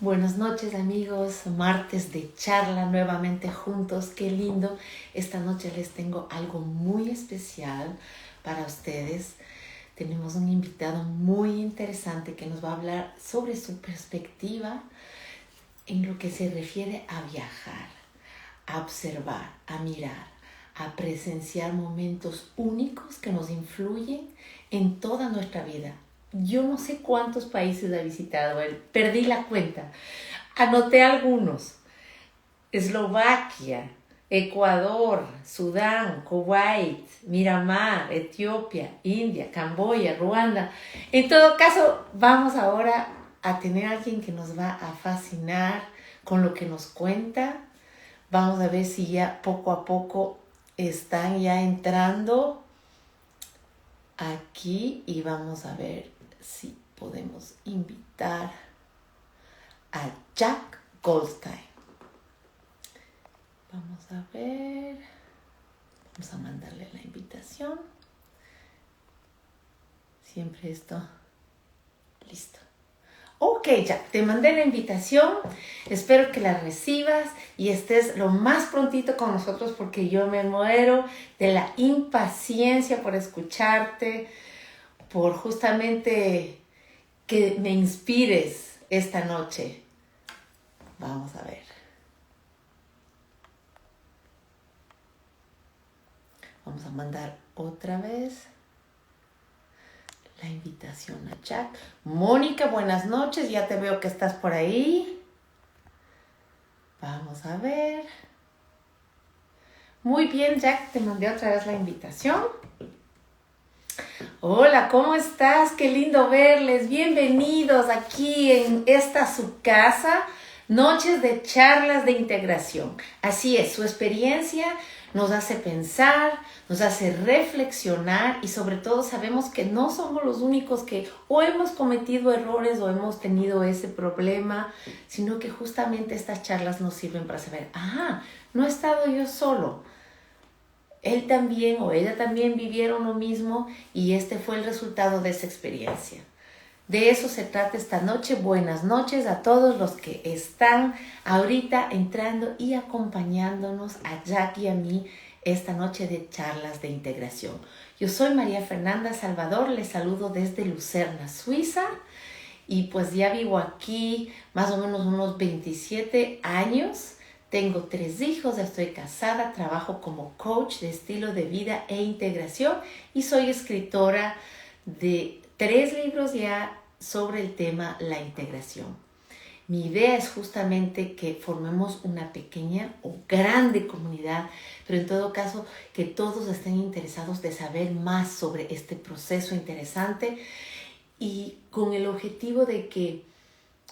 Buenas noches amigos, martes de charla nuevamente juntos, qué lindo. Esta noche les tengo algo muy especial para ustedes. Tenemos un invitado muy interesante que nos va a hablar sobre su perspectiva en lo que se refiere a viajar, a observar, a mirar, a presenciar momentos únicos que nos influyen en toda nuestra vida. Yo no sé cuántos países ha visitado él, perdí la cuenta. Anoté algunos: Eslovaquia, Ecuador, Sudán, Kuwait, Miramar, Etiopía, India, Camboya, Ruanda. En todo caso, vamos ahora a tener a alguien que nos va a fascinar con lo que nos cuenta. Vamos a ver si ya poco a poco están ya entrando aquí y vamos a ver si podemos invitar a Jack Goldstein. Vamos a ver. Vamos a mandarle la invitación. Siempre esto. Listo. Ok, Jack, te mandé la invitación. Espero que la recibas y estés lo más prontito con nosotros porque yo me muero de la impaciencia por escucharte, por justamente que me inspires esta noche. Vamos a ver. Vamos a mandar otra vez la invitación a Jack. Mónica, buenas noches. Ya te veo que estás por ahí. Vamos a ver. Muy bien, Jack. Te mandé otra vez la invitación. Hola, ¿cómo estás? Qué lindo verles. Bienvenidos aquí en esta su casa. Noches de charlas de integración. Así es, su experiencia nos hace pensar, nos hace reflexionar y sobre todo sabemos que no somos los únicos que o hemos cometido errores o hemos tenido ese problema, sino que justamente estas charlas nos sirven para saber, no he estado yo solo. Él también o ella también vivieron lo mismo y este fue el resultado de esa experiencia. De eso se trata esta noche. Buenas noches a todos los que están ahorita entrando y acompañándonos a Jack y a mí esta noche de charlas de integración. Yo soy María Fernanda Salvador, les saludo desde Lucerna, Suiza, y pues ya vivo aquí más o menos unos 27 años. Tengo 3 hijos, estoy casada, trabajo como coach de estilo de vida e integración y soy escritora de 3 libros ya sobre el tema la integración. Mi idea es justamente que formemos una pequeña o grande comunidad, pero en todo caso que todos estén interesados de saber más sobre este proceso interesante y con el objetivo de que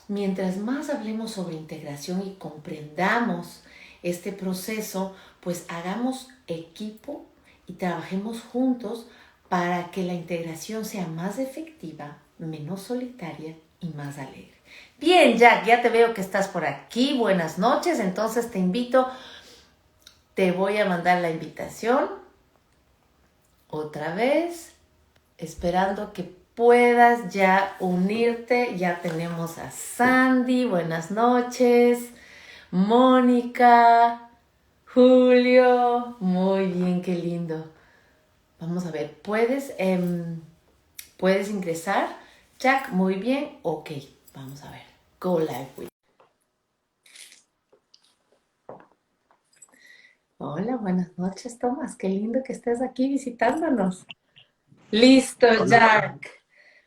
mientras más hablemos sobre integración y comprendamos este proceso, pues hagamos equipo y trabajemos juntos para que la integración sea más efectiva, menos solitaria y más alegre. Bien, Jack, ya te veo que estás por aquí. Buenas noches, entonces te invito, te voy a mandar la invitación otra vez, esperando que puedas ya unirte. Ya tenemos a Sandy, buenas noches, Mónica, Julio, muy bien, qué lindo. Vamos a ver, ¿puedes ingresar? Jack, muy bien, ok, vamos a ver, go live with. Hola, buenas noches, Tomás, qué lindo que estés aquí visitándonos. Listo, Hola. Jack.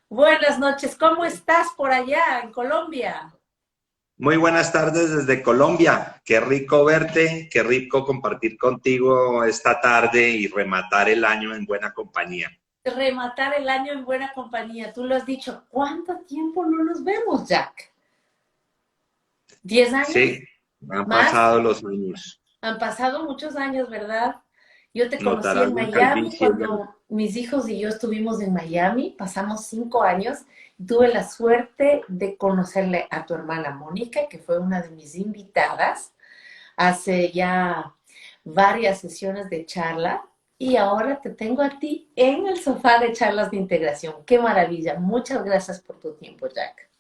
Buenas noches, ¿cómo estás por allá en Colombia? Muy buenas tardes desde Colombia. Qué rico verte, qué rico compartir contigo esta tarde y rematar el año en buena compañía. Rematar el año en buena compañía. Tú lo has dicho, ¿cuánto tiempo no nos vemos, Jack? ¿10 años? Sí, han ¿Más? pasado los años. Han pasado muchos años, ¿verdad? Yo te conocí Notarás en la Miami calvicie. cuando mis hijos y yo estuvimos en Miami, pasamos 5 años y tuve la suerte de conocerle a tu hermana Mónica, que fue una de mis invitadas hace ya varias sesiones de charla y ahora te tengo a ti en el sofá de charlas de integración. ¡Qué maravilla! Muchas gracias por tu tiempo, Jack.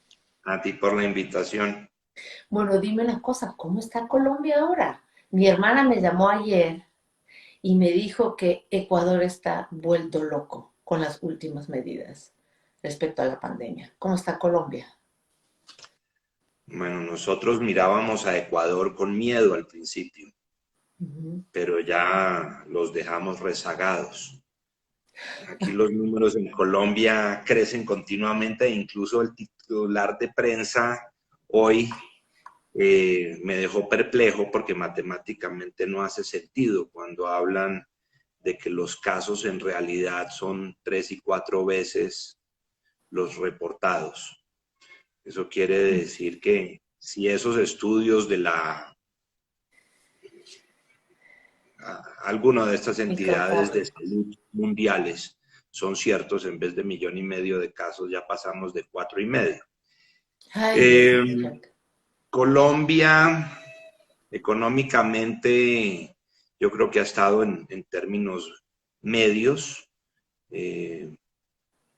A ti por la invitación. Bueno, dime una cosa, ¿cómo está Colombia ahora? Mi hermana me llamó ayer y me dijo que Ecuador está vuelto loco con las últimas medidas respecto a la pandemia. ¿Cómo está Colombia? Bueno, nosotros mirábamos a Ecuador con miedo al principio, Ujú. pero ya los dejamos rezagados. Aquí los números en Colombia crecen continuamente e incluso el titular de prensa hoy me dejó perplejo porque matemáticamente no hace sentido cuando hablan de que los casos en realidad son 3 y 4 veces los reportados. Eso quiere decir que si esos estudios de alguna de estas entidades de Incautable. salud mundiales son ciertos, en vez de 1,5 millones de casos ya pasamos de 4,5. Ay, Dios Eh, mío, Jack. Colombia, económicamente, yo creo que ha estado en términos medios. Eh,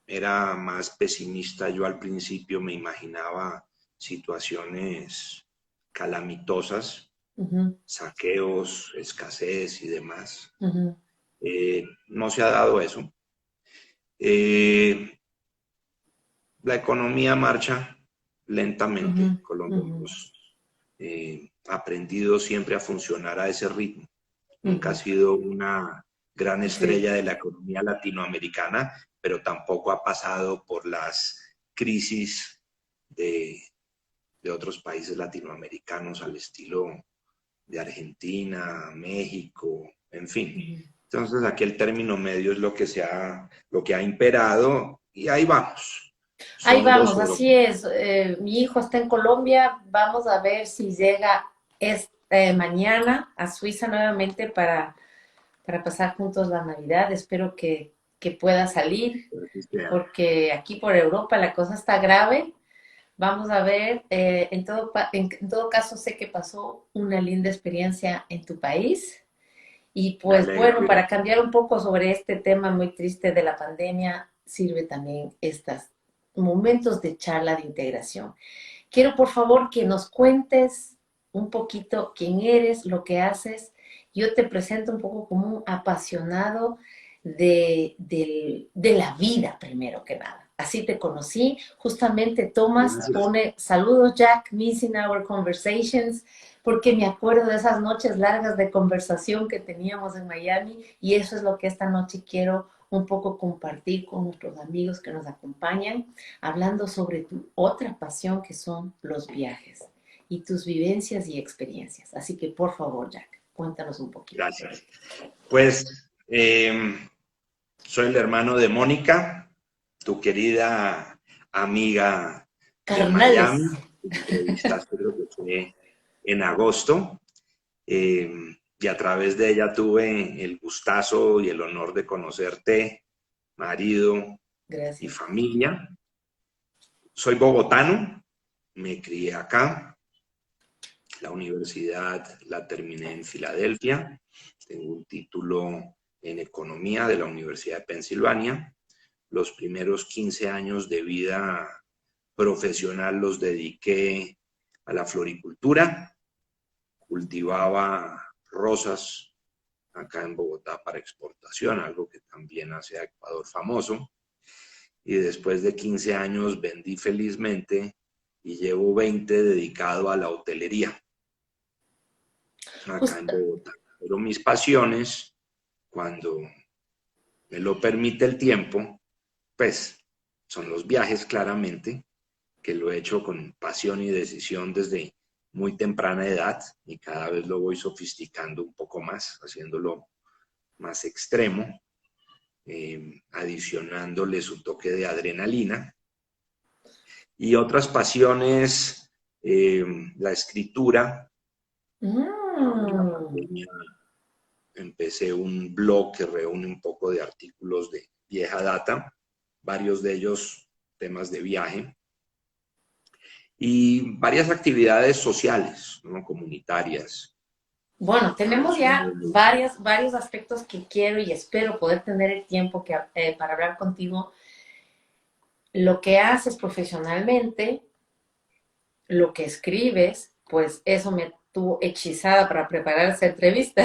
Era más pesimista. Yo al principio me imaginaba situaciones calamitosas, Ujú, saqueos, escasez y demás. ujú, No se ha dado eso. Eh, la economía marcha ujú, lentamente. Colombia ujú, hemos aprendido siempre a funcionar a ese ritmo. Nunca ha ujú. sido una gran Sí. estrella de la economía latinoamericana, pero tampoco ha pasado por las crisis de, de otros países latinoamericanos al estilo de Argentina, México, en fin. Ujú. Entonces aquí el término medio es lo que ha imperado y ahí vamos. Ahí Son vamos, los así europeos. es. Mi hijo está en Colombia. Vamos a ver si llega mañana a Suiza nuevamente para pasar juntos la Navidad. Espero que pueda salir, porque aquí por Europa la cosa está grave. Vamos a ver, en todo caso sé que pasó una linda experiencia en tu país y Me pues alegro, bueno, para cambiar un poco sobre este tema muy triste de la pandemia, sirve también estos momentos de charla de integración. Quiero por favor que nos cuentes un poquito quién eres, lo que haces. Yo te presento un poco como un apasionado de la vida, primero que nada. Así te conocí. Justamente Thomas gracias. pone saludos, Jack, missing our conversations, porque me acuerdo de esas noches largas de conversación que teníamos en Miami y eso es lo que esta noche quiero un poco compartir con nuestros amigos que nos acompañan, hablando sobre tu otra pasión que son los viajes y tus vivencias y experiencias. Así que por favor, Jack, cuéntanos un poquito. Gracias. Pues soy el hermano de Mónica, tu querida amiga de Carnales. Miami. Me entrevistaste, creo que fue en agosto. eh, y a través de ella tuve el gustazo y el honor de conocerte, marido y Gracias. familia. Soy bogotano, me crié acá. La universidad la terminé en Filadelfia. Tengo un título en economía de la Universidad de Pensilvania. Los primeros 15 años de vida profesional los dediqué a la floricultura. Cultivaba rosas acá en Bogotá para exportación, algo que también hace a Ecuador famoso. Y después de 15 años vendí felizmente y llevo 20 dedicado a la hotelería acá en Justa, Bogotá. Pero mis pasiones, cuando me lo permite el tiempo, pues son los viajes claramente, que lo he hecho con pasión y decisión desde muy temprana edad y cada vez lo voy sofisticando un poco más, haciéndolo más extremo, adicionándole su toque de adrenalina. Y otras pasiones, la escritura. Ahora en la mm, pandemia empecé un blog que reúne un poco de artículos de vieja data, varios de ellos temas de viaje, y varias actividades sociales, ¿no? Comunitarias, bueno, tenemos ya relacionadas. varios aspectos que quiero y espero poder tener el tiempo para hablar contigo. Lo que haces profesionalmente, lo que escribes, pues eso me tuvo hechizada para preparar esa entrevista.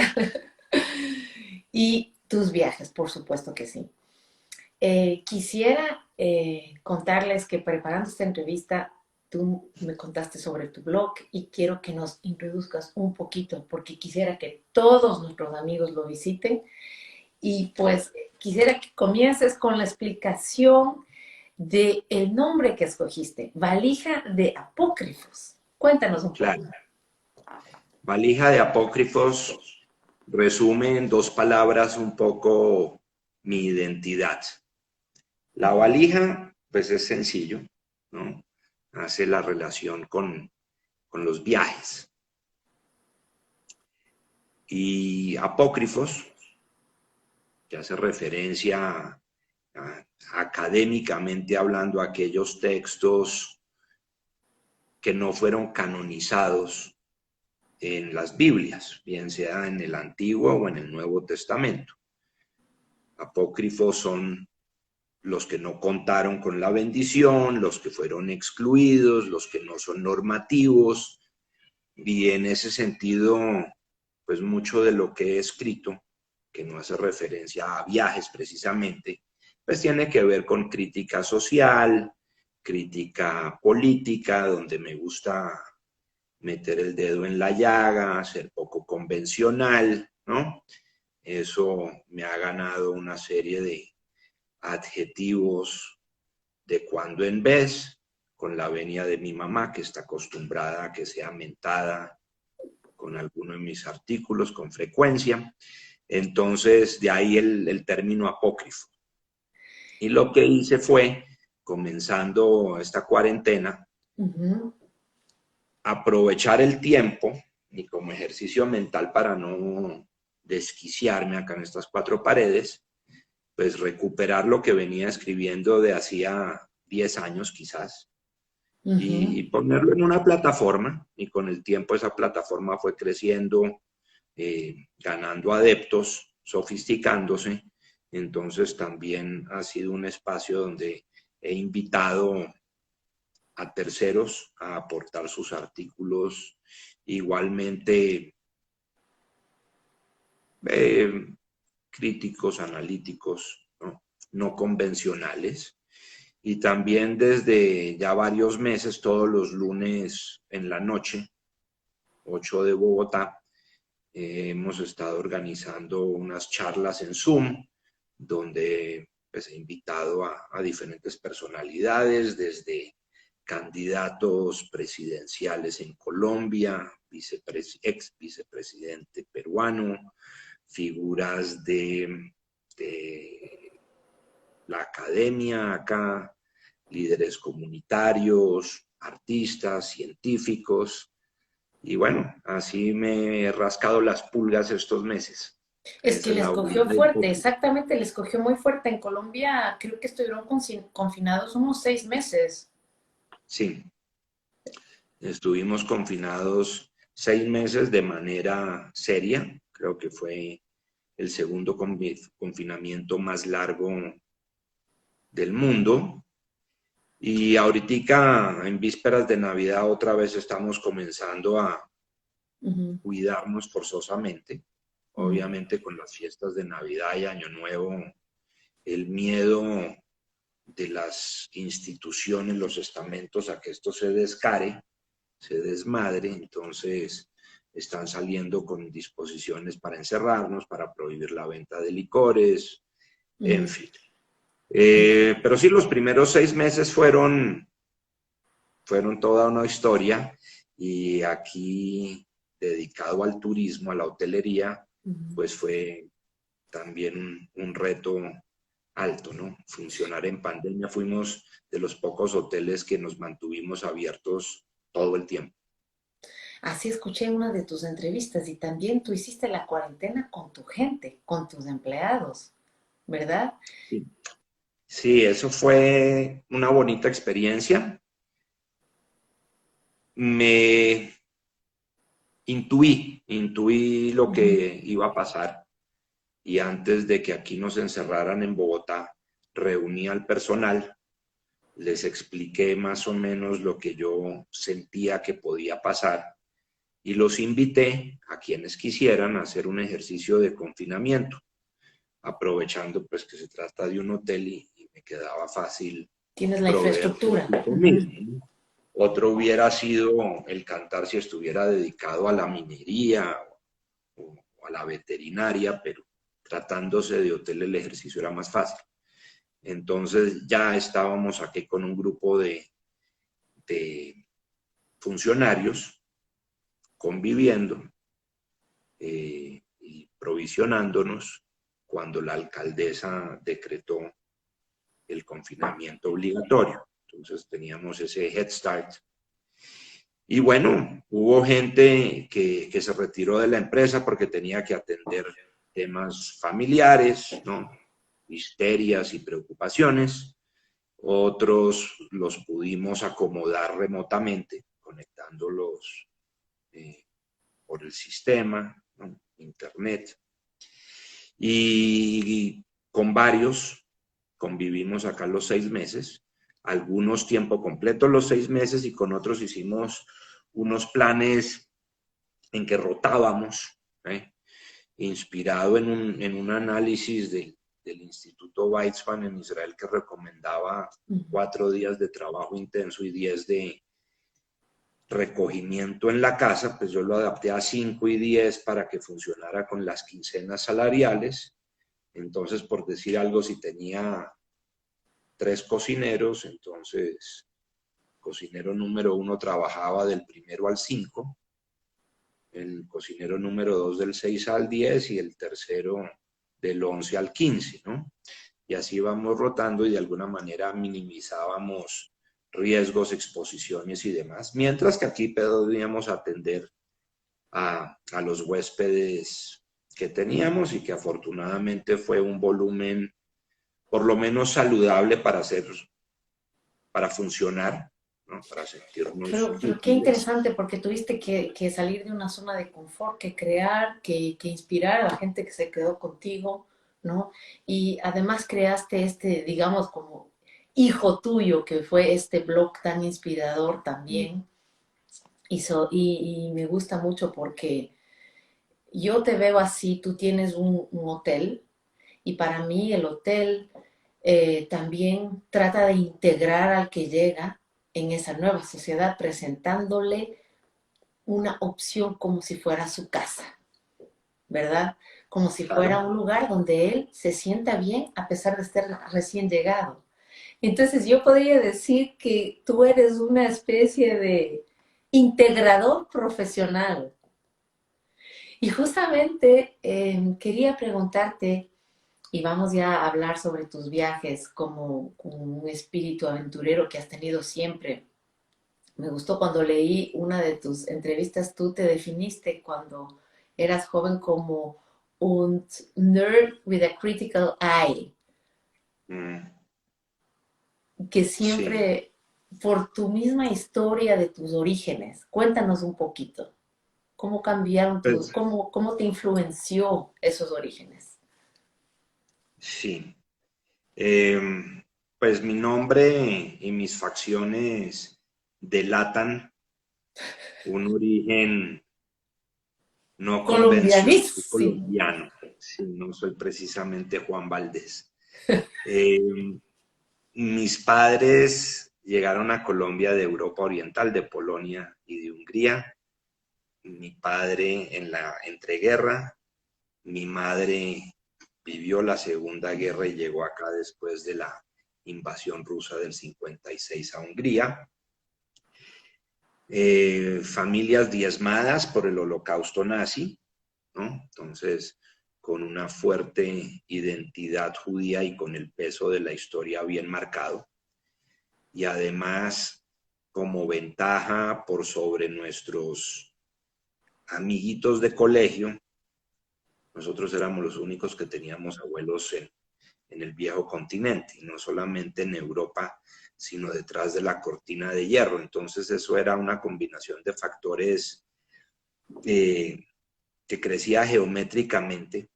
Y tus viajes, por supuesto que sí. Quisiera contarles que preparando esta entrevista, tú me contaste sobre tu blog y quiero que nos introduzcas un poquito, porque quisiera que todos nuestros amigos lo visiten y pues quisiera que comiences con la explicación de el nombre que escogiste, Valija de Apócrifos. Cuéntanos un poco. Claro. Valija de Apócrifos resume en dos palabras un poco mi identidad. La valija, pues es sencillo, ¿no? Hace la relación con los viajes. Y apócrifos, que hace referencia académicamente hablando a aquellos textos que no fueron canonizados en las Biblias, bien sea en el Antiguo o en el Nuevo Testamento. Apócrifos son los que no contaron con la bendición, los que fueron excluidos, los que no son normativos, y en ese sentido, pues mucho de lo que he escrito, que no hace referencia a viajes precisamente, pues tiene que ver con crítica social, crítica política, donde me gusta meter el dedo en la llaga, ser poco convencional, ¿no? Eso me ha ganado una serie de adjetivos de cuando en vez, con la venia de mi mamá, que está acostumbrada a que sea mentada con alguno de mis artículos con frecuencia. Entonces, de ahí el término apócrifo. Y lo que hice fue, comenzando esta cuarentena, aprovechar el tiempo y como ejercicio mental para no desquiciarme acá en estas cuatro paredes, pues recuperar lo que venía escribiendo de hacía 10 años quizás y ponerlo en una plataforma, y con el tiempo esa plataforma fue creciendo, ganando adeptos, sofisticándose. Entonces también ha sido un espacio donde he invitado a terceros a aportar sus artículos igualmente críticos, analíticos, no convencionales. Y también desde ya varios meses, todos los lunes en la noche, 8 de Bogotá, hemos estado organizando unas charlas en Zoom, donde pues, he invitado a diferentes personalidades, desde candidatos presidenciales en Colombia, ex vicepresidente peruano, figuras de la academia acá, líderes comunitarios, artistas, científicos, y bueno, así me he rascado las pulgas estos meses. Es Esa que es les la cogió orilla del fuerte, poco. exactamente, les cogió muy fuerte. En Colombia creo que estuvieron confinados unos 6 meses. Sí, estuvimos confinados 6 meses de manera seria, creo que fue el segundo confinamiento más largo del mundo. Y ahorita, en vísperas de Navidad, otra vez estamos comenzando a cuidarnos forzosamente. Obviamente con las fiestas de Navidad y Año Nuevo, el miedo de las instituciones, los estamentos a que esto se descare, se desmadre, entonces están saliendo con disposiciones para encerrarnos, para prohibir la venta de licores, en fin. Pero sí, los primeros 6 meses fueron toda una historia, y aquí, dedicado al turismo, a la hotelería, pues fue también un reto alto, ¿no? Funcionar en pandemia. Fuimos de los pocos hoteles que nos mantuvimos abiertos todo el tiempo. Así escuché en una de tus entrevistas y también tú hiciste la cuarentena con tu gente, con tus empleados, ¿verdad? Sí. Sí, eso fue una bonita experiencia. Me intuí lo que iba a pasar, y antes de que aquí nos encerraran en Bogotá, reuní al personal les expliqué más o menos lo que yo sentía que podía pasar y los invité a quienes quisieran a hacer un ejercicio de confinamiento, aprovechando pues que se trata de un hotel y me quedaba fácil Tienes la proveer infraestructura. comida, ¿no? Otro hubiera sido el cantar si estuviera dedicado a la minería o a la veterinaria, pero tratándose de hotel el ejercicio era más fácil. Entonces ya estábamos aquí con un grupo de funcionarios conviviendo y provisionándonos cuando la alcaldesa decretó el confinamiento obligatorio. Entonces teníamos ese head start. Y bueno, hubo gente que se retiró de la empresa porque tenía que atender temas familiares, ¿no? Histerias y preocupaciones. Otros los pudimos acomodar remotamente, conectándolos por el sistema, ¿no? Internet. Y con varios convivimos acá los 6 meses, algunos tiempo completo los 6 meses y con otros hicimos unos planes en que rotábamos, inspirado en un análisis del Instituto Weizmann en Israel que recomendaba 4 días de trabajo intenso y 10 de recogimiento en la casa, pues yo lo adapté a 5 y 10 para que funcionara con las quincenas salariales. Entonces, por decir algo, si tenía 3 cocineros, entonces cocinero número 1 trabajaba del 1 al 5, el cocinero número 2 del 6 al 10 y el tercero del 11 al 15, ¿no? Y así íbamos rotando y de alguna manera minimizábamos riesgos, exposiciones y demás, mientras que aquí podíamos atender a los huéspedes que teníamos y que afortunadamente fue un volumen por lo menos saludable para funcionar, ¿no? Para sentirnos Pero qué útiles. interesante, porque tuviste que salir de una zona de confort, que crear, que inspirar a la gente que se quedó contigo, ¿no? Y además creaste este, digamos, como hijo tuyo, que fue este blog tan inspirador también. Y me gusta mucho porque yo te veo así, tú tienes un hotel y para mí el hotel también trata de integrar al que llega en esa nueva sociedad, presentándole una opción como si fuera su casa, ¿verdad? Como si fuera Claro. un lugar donde él se sienta bien a pesar de estar recién llegado. Entonces yo podría decir que tú eres una especie de integrador profesional. Y justamente quería preguntarte, y vamos ya a hablar sobre tus viajes como un espíritu aventurero que has tenido siempre. Me gustó cuando leí una de tus entrevistas, tú te definiste cuando eras joven como un nerd with a critical eye, Mm, que sí. siempre, por tu misma historia de tus orígenes, cuéntanos un poquito, ¿cómo cambiaron Pues, cómo te influenció esos orígenes? sí. Eh, pues mi nombre y mis facciones delatan un origen no convencional Colombianísimo. colombiano. Sí, no soy precisamente Juan Valdés. Eh, Mis padres llegaron a Colombia de Europa Oriental, de Polonia y de Hungría. Mi padre en la entreguerra, mi madre vivió la Segunda Guerra y llegó acá después de la invasión rusa del 56 a Hungría. Familias diezmadas por el holocausto nazi, ¿no? Entonces, con una fuerte identidad judía y con el peso de la historia bien marcado. Y además, como ventaja por sobre nuestros amiguitos de colegio, nosotros éramos los únicos que teníamos abuelos en el viejo continente, y no solamente en Europa, sino detrás de la cortina de hierro. Entonces eso era una combinación de factores eh, que crecía geométricamente,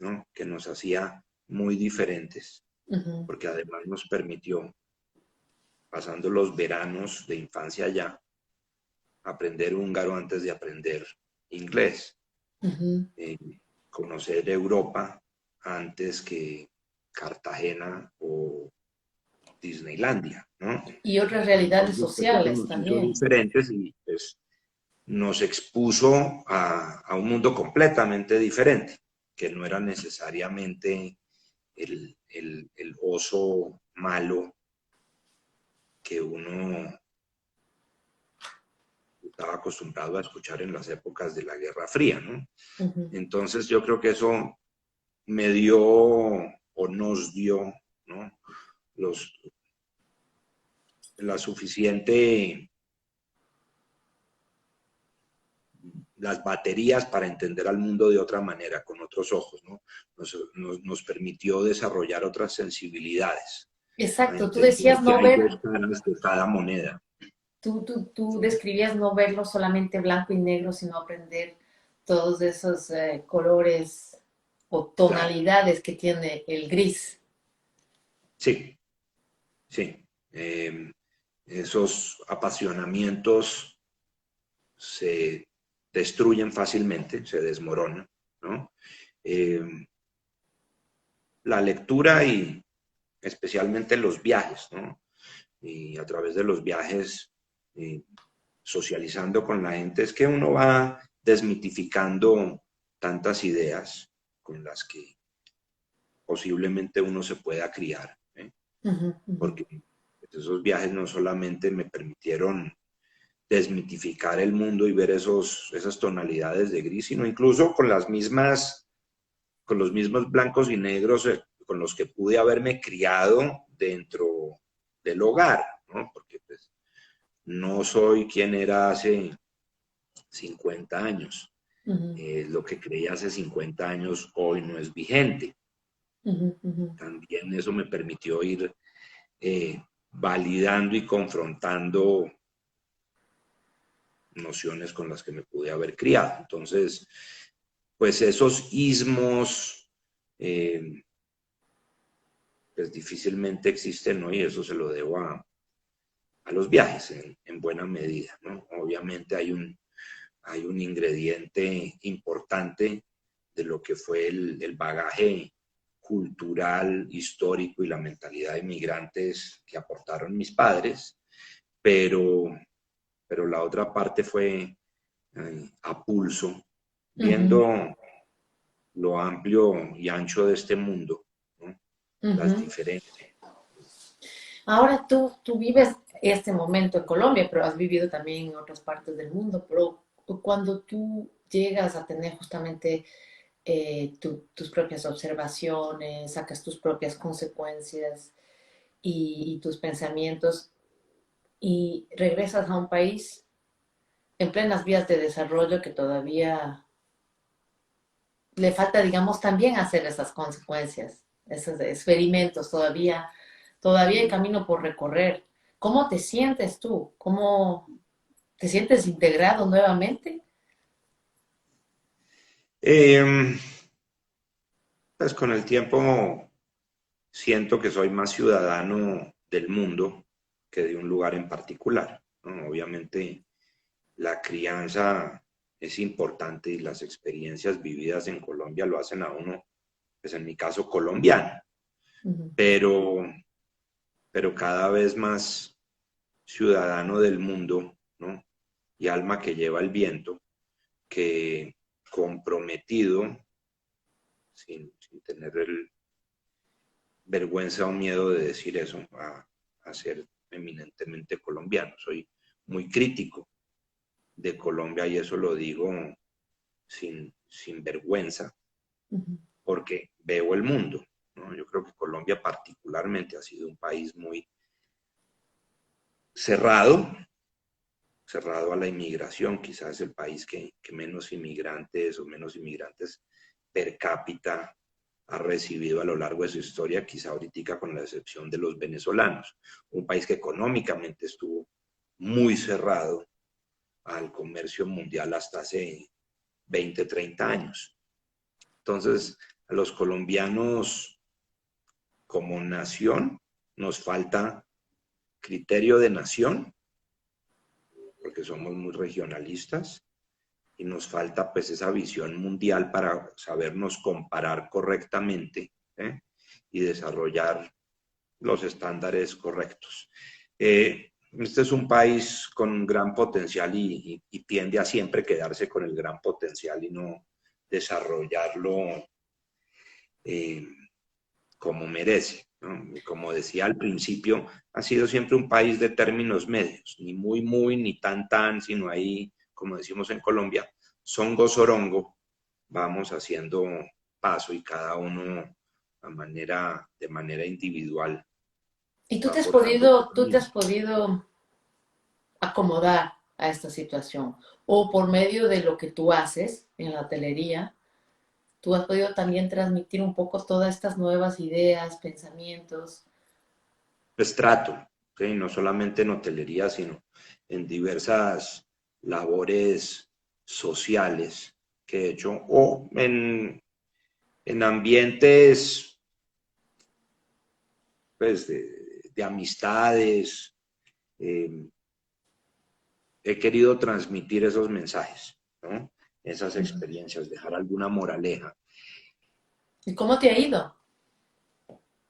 ¿no? Que nos hacía muy diferentes, Ujú. porque además nos permitió pasando los veranos de infancia allá, aprender húngaro antes de aprender inglés, conocer Europa antes que Cartagena o Disneylandia, ¿no? Y otras realidades Entonces, pues eso sociales nos hizo también. diferentes y pues nos expuso a un mundo completamente diferente, que no era necesariamente el oso malo que uno estaba acostumbrado a escuchar en las épocas de la Guerra Fría, ¿no? Ujú. Entonces yo creo que eso me dio o nos dio, ¿no? Los, la suficiente, las baterías para entender al mundo de otra manera, con otros ojos, ¿no? Nos permitió desarrollar otras sensibilidades, a Exacto, tú entender decías que no hay ver, dos caras de cada moneda. tú describías no verlo solamente blanco y negro, sino aprender todos esos colores o Claro, tonalidades que tiene el gris. sí, sí. Esos apasionamientos se destruyen fácilmente, se desmoronan, ¿no? Eh, la lectura y especialmente los viajes, ¿no? Y a través de los viajes, eh, socializando con la gente, es que uno va desmitificando tantas ideas con las que posiblemente uno se pueda criar, ¿eh? Ujú, ujú. Porque esos viajes no solamente me permitieron desmitificar el mundo y ver esas tonalidades de gris, sino incluso con los mismos blancos y negros con los que pude haberme criado dentro del hogar, ¿no? Porque pues, no soy quien era hace 50 años. Ujú, Lo que creía hace 50 años hoy no es vigente. ujú, ujú. También eso me permitió ir validando y confrontando nociones con las que me pude haber criado. Entonces, pues esos ismos, eh, pues difícilmente existen, ¿no? Y eso se lo debo a los viajes en buena medida, ¿no? Obviamente hay un ingrediente importante de lo que fue el bagaje cultural, histórico y la mentalidad de migrantes que aportaron mis padres, pero, pero la otra parte fue a pulso, Ujú, viendo lo amplio y ancho de este mundo, ¿no? Las ujú. diferencias. Ahora tú vives este momento en Colombia, pero has vivido también en otras partes del mundo, pero cuando tú llegas a tener justamente tus propias observaciones, sacas tus propias consecuencias y tus pensamientos y regresas a un país en plenas vías de desarrollo que todavía le falta, digamos, también hacer esas consecuencias, esos experimentos, todavía hay camino por recorrer. ¿Cómo te sientes tú? ¿Cómo te sientes integrado nuevamente? Eh, pues con el tiempo siento que soy más ciudadano del mundo que de un lugar en particular, ¿no? Obviamente la crianza es importante y las experiencias vividas en Colombia lo hacen a uno, pues en mi caso colombiano, Ujú, pero, pero cada vez más ciudadano del mundo, ¿no? Y alma que lleva el viento, que comprometido, sin tener el vergüenza o miedo de decir eso, a ser eminentemente colombiano. Soy muy crítico de Colombia y eso lo digo sin vergüenza, ujú, porque veo el mundo, ¿no? Yo creo que Colombia particularmente ha sido un país muy cerrado, cerrado a la inmigración, quizás el país que menos inmigrantes o menos inmigrantes per cápita ha recibido a lo largo de su historia, quizá ahorita con la excepción de los venezolanos, un país que económicamente estuvo muy cerrado al comercio mundial hasta hace 20, 30 años. Entonces, a los colombianos como nación nos falta criterio de nación, porque somos muy regionalistas, y nos falta pues esa visión mundial para sabernos comparar correctamente, ¿eh? Y desarrollar los estándares correctos. Este es un país con gran potencial y tiende a siempre quedarse con el gran potencial y no desarrollarlo eh, como merece, ¿no? Como decía al principio, ha sido siempre un país de términos medios, ni muy, muy, ni tan, tan, sino ahí, como decimos en Colombia, songo, sorongo, vamos haciendo paso y cada uno de manera individual ¿Y va forjando su tú te camino. has podido acomodar a esta situación? O por medio de lo que tú haces en la hotelería, tú has podido también transmitir un poco todas estas nuevas ideas, pensamientos. Pues trato, ¿okay? No solamente en hotelería, sino en diversas labores sociales que he hecho o en ambientes pues, de amistades. Eh, He querido transmitir esos mensajes, ¿no? Esas experiencias, dejar alguna moraleja. ¿Y cómo te ha ido?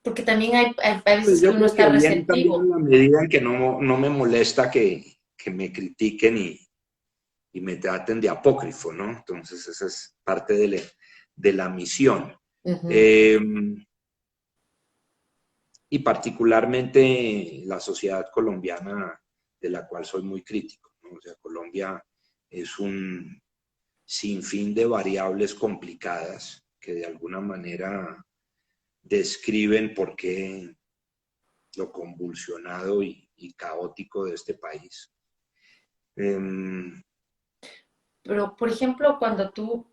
Porque también hay Pues veces que yo uno creo que está bien también en receptivo. la medida en que no me molesta que me critiquen y me traten de apócrifo, ¿no? Entonces esa es parte de la misión. Ujú. Eh, y particularmente la sociedad colombiana, de la cual soy muy crítico, ¿no? O sea, Colombia es un sinfín de variables complicadas que de alguna manera describen por qué lo convulsionado y caótico de este país. Eh, Pero, por ejemplo, cuando tú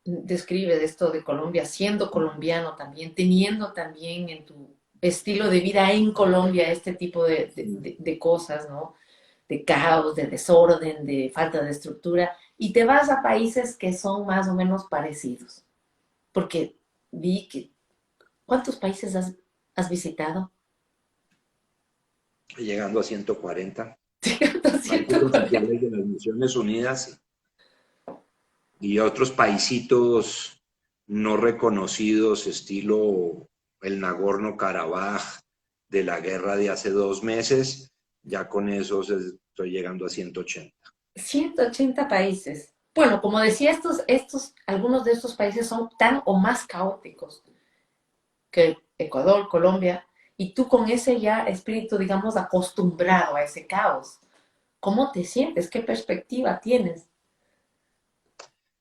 describes esto de Colombia, siendo colombiano también, teniendo también en tu estilo de vida en Colombia este tipo de cosas, ¿no? De caos, de desorden, de falta de estructura, y te vas a países que son más o menos parecidos. Porque vi que, ¿cuántos países has visitado? llegando a 140 países 140. oficiales de las Naciones Unidas y otros paisitos no reconocidos, estilo el Nagorno-Karabaj de la guerra de hace 2 meses, ya con eso estoy llegando a 180. 180 países. Bueno, como decía, algunos de estos países son tan o más caóticos que Ecuador, Colombia, y tú con ese ya espíritu, digamos, acostumbrado a ese caos. ¿Cómo te sientes? ¿Qué perspectiva tienes?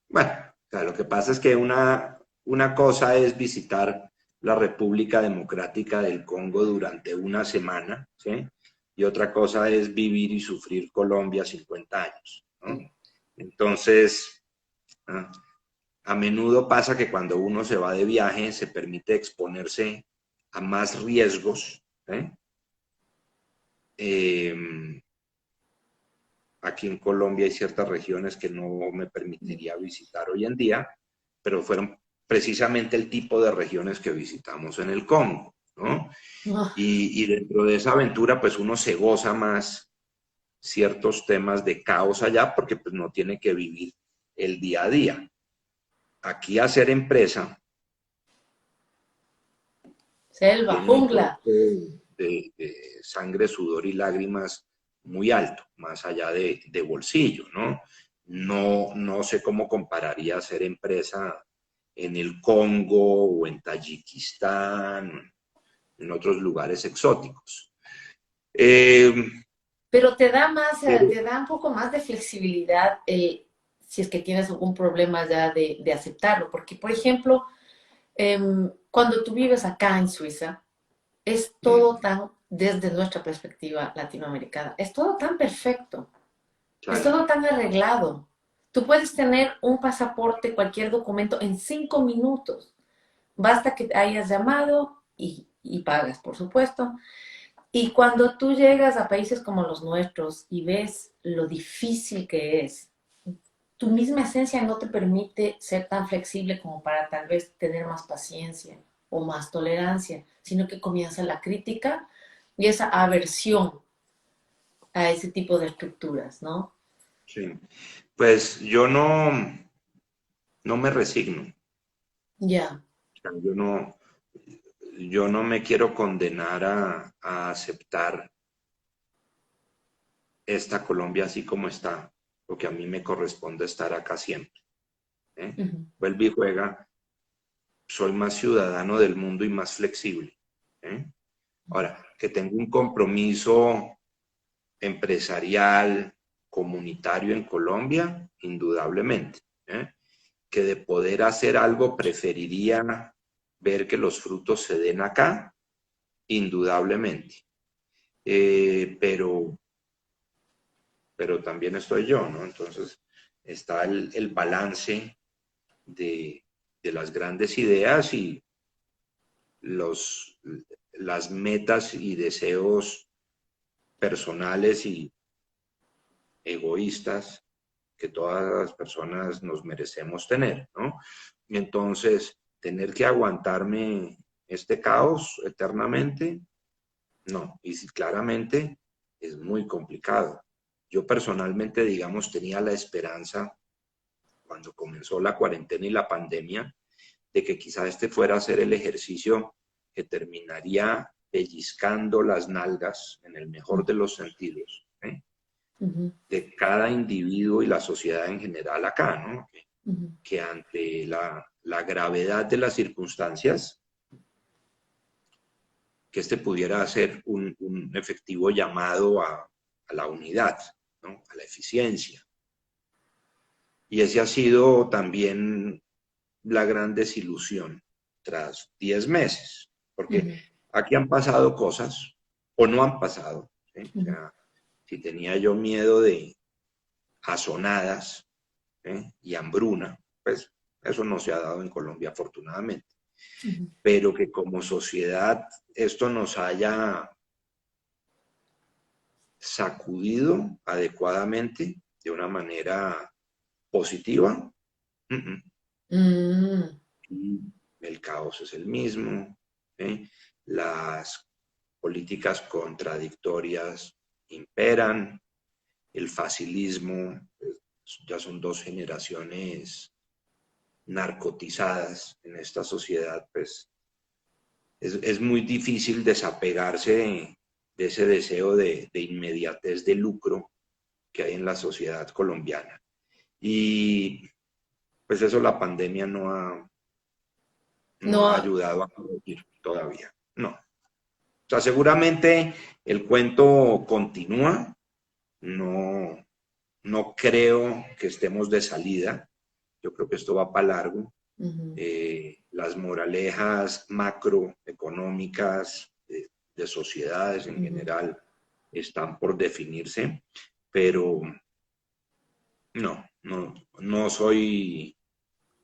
Bueno, o sea, lo que pasa es que una cosa es visitar la República Democrática del Congo durante una semana, ¿sí? Y otra cosa es vivir y sufrir Colombia 50 años, ¿no? Entonces, ah, a menudo pasa que cuando uno se va de viaje se permite exponerse a más riesgos, ¿eh? Eh, Aquí en Colombia hay ciertas regiones que no me permitiría visitar hoy en día, pero fueron precisamente el tipo de regiones que visitamos en el Congo, ¿no? No. Y dentro de esa aventura, pues uno se goza más ciertos temas de caos allá porque pues no tiene que vivir el día a día. Aquí hacer empresa Selva, tiene un jungla. costo de sangre, sudor y lágrimas muy alto, más allá de bolsillo, ¿no? No sé cómo compararía ser empresa en el Congo o en Tayikistán, en otros lugares exóticos. Eh, Pero te da más, pero, te da un poco más de flexibilidad si es que tienes algún problema ya de aceptarlo. Porque, por ejemplo, cuando tú vives acá en Suiza, es todo tan, desde nuestra perspectiva latinoamericana, es todo tan perfecto, es claro, todo tan arreglado. Tú puedes tener un pasaporte, cualquier documento en 5 minutos. Basta que hayas llamado y pagas, por supuesto. Y cuando tú llegas a países como los nuestros y ves lo difícil que es, tu misma esencia no te permite ser tan flexible como para tal vez tener más paciencia o más tolerancia, sino que comienza la crítica y esa aversión a ese tipo de estructuras, ¿no? Sí. Pues yo no me resigno. Ya. O sea, yo no me quiero condenar a aceptar esta Colombia así como está, porque a mí me corresponde estar acá siempre. ¿Eh? Ujú. Vuelve y juega, soy más ciudadano del mundo y más flexible. ¿Eh? Ahora, que tengo un compromiso empresarial, comunitario en Colombia, indudablemente. ¿Eh? Que de poder hacer algo preferiría ver que los frutos se den acá, indudablemente. Pero también estoy yo, ¿no? Entonces está el balance de, de las grandes ideas y los, las metas y deseos personales y egoístas que todas las personas nos merecemos tener, ¿no? Y entonces, tener que aguantarme este caos eternamente, no. Y si claramente es muy complicado. Yo personalmente, digamos, tenía la esperanza cuando comenzó la cuarentena y la pandemia de que quizá este fuera a ser el ejercicio que terminaría pellizcando las nalgas en el mejor de los sentidos, ¿eh? Ujú, De cada individuo y la sociedad en general acá, ¿no? ujú. Que ante la gravedad de las circunstancias, que este pudiera ser un efectivo llamado a la unidad, ¿no? A la eficiencia. Y ese ha sido también la gran desilusión tras 10 meses, porque Ujú, aquí han pasado cosas o no han pasado, ¿sí? O ujú, sea, si tenía yo miedo de azonadas, ¿eh? Y hambruna, pues eso no se ha dado en Colombia afortunadamente, ujú. pero que como sociedad esto nos haya sacudido adecuadamente de una manera positiva. Uh-uh. Mm, El caos es el mismo, ¿eh? Las políticas contradictorias imperan, el facilismo, ya son dos generaciones narcotizadas en esta sociedad, pues es muy difícil desapegarse de ese deseo de inmediatez de lucro que hay en la sociedad colombiana. Y pues eso la pandemia no ha no, ayudado a corregir todavía. No. O sea, seguramente el cuento continúa. No, no creo que estemos de salida. Yo creo que esto va para largo. ujú. Las moralejas macroeconómicas de sociedades en Ujú. general están por definirse, pero no soy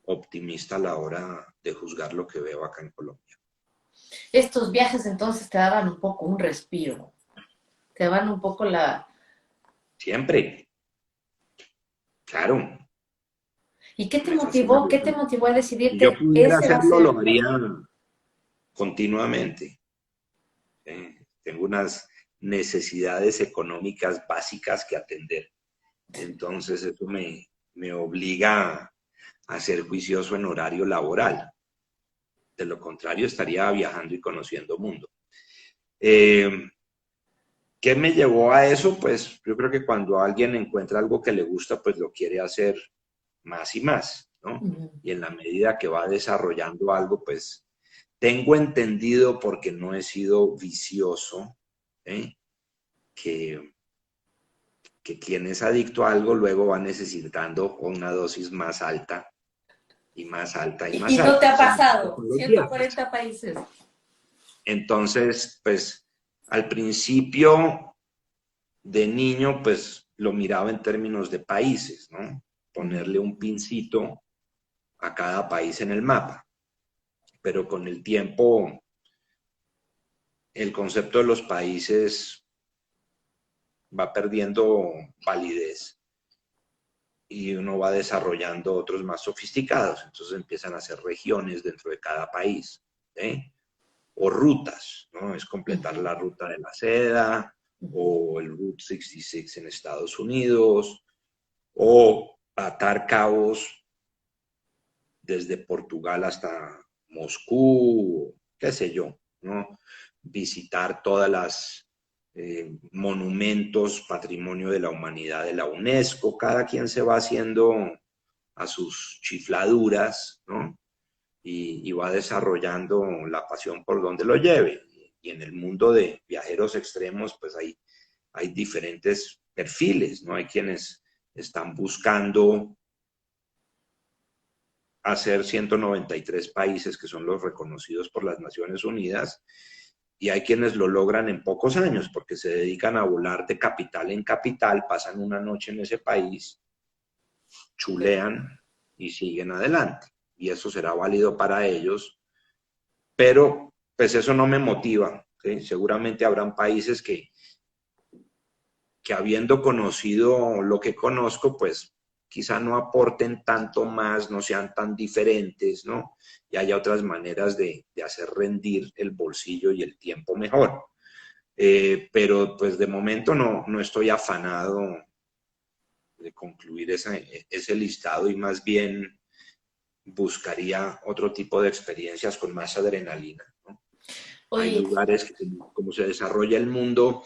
optimista a la hora de juzgar lo que veo acá en Colombia. Estos viajes entonces te daban un poco un respiro, te daban un poco la... Siempre, claro, ¿Y qué te me fascina motivó? ¿Qué te viajar. motivó a Si yo decidirte? pudiera Ese va a hacerlo, ser lo el haría viaje. continuamente. Tengo unas necesidades económicas básicas que atender. Entonces eso me obliga a ser juicioso en horario laboral. De lo contrario, estaría viajando y conociendo mundo. Eh, ¿Qué me llevó a eso? Pues yo creo que cuando alguien encuentra algo que le gusta, pues lo quiere hacer más y más, ¿no? Ujú, Y en la medida que va desarrollando algo, pues tengo entendido, porque no he sido vicioso, ¿eh? que, que quien es adicto a algo luego va necesitando una dosis más alta y más alta y y más no te alta. ha Eso me pasa pasado, con los viajes. 140 países. Entonces, pues al principio de niño, pues lo miraba en términos de países, ¿no? Ujú, Ponerle un pincito a cada país en el mapa. Pero con el tiempo, el concepto de los países va perdiendo validez y uno va desarrollando otros más sofisticados. Entonces empiezan a ser regiones dentro de cada país, ¿eh? o rutas, ¿no? Es completar Ujú, la ruta de la seda ujú. o el Route 66 en Estados Unidos o atar cabos desde Portugal hasta Moscú, qué sé yo, ¿no? Visitar todas las monumentos, patrimonio de la humanidad de la UNESCO, cada quien se va haciendo a sus chifladuras, ¿no? Y va desarrollando la pasión por donde lo lleve. Y en el mundo de viajeros extremos, pues hay diferentes perfiles, ¿no? Hay quienes están buscando hacer 193 países que son los reconocidos por las Naciones Unidas y hay quienes lo logran en pocos años porque se dedican a volar de capital en capital, pasan una noche en ese país, chulean y siguen adelante. Y eso será válido para ellos, pero pues eso no me motiva. ¿Sí? Seguramente habrán países que habiendo conocido lo que conozco, pues quizá no aporten tanto más, no sean tan diferentes, ¿no? Y haya otras maneras de hacer rendir el bolsillo y el tiempo mejor. Pero pues de momento no estoy afanado de concluir ese listado y más bien buscaría otro tipo de experiencias con más adrenalina, ¿no? Hay Oye, lugares que como se desarrolla el mundo,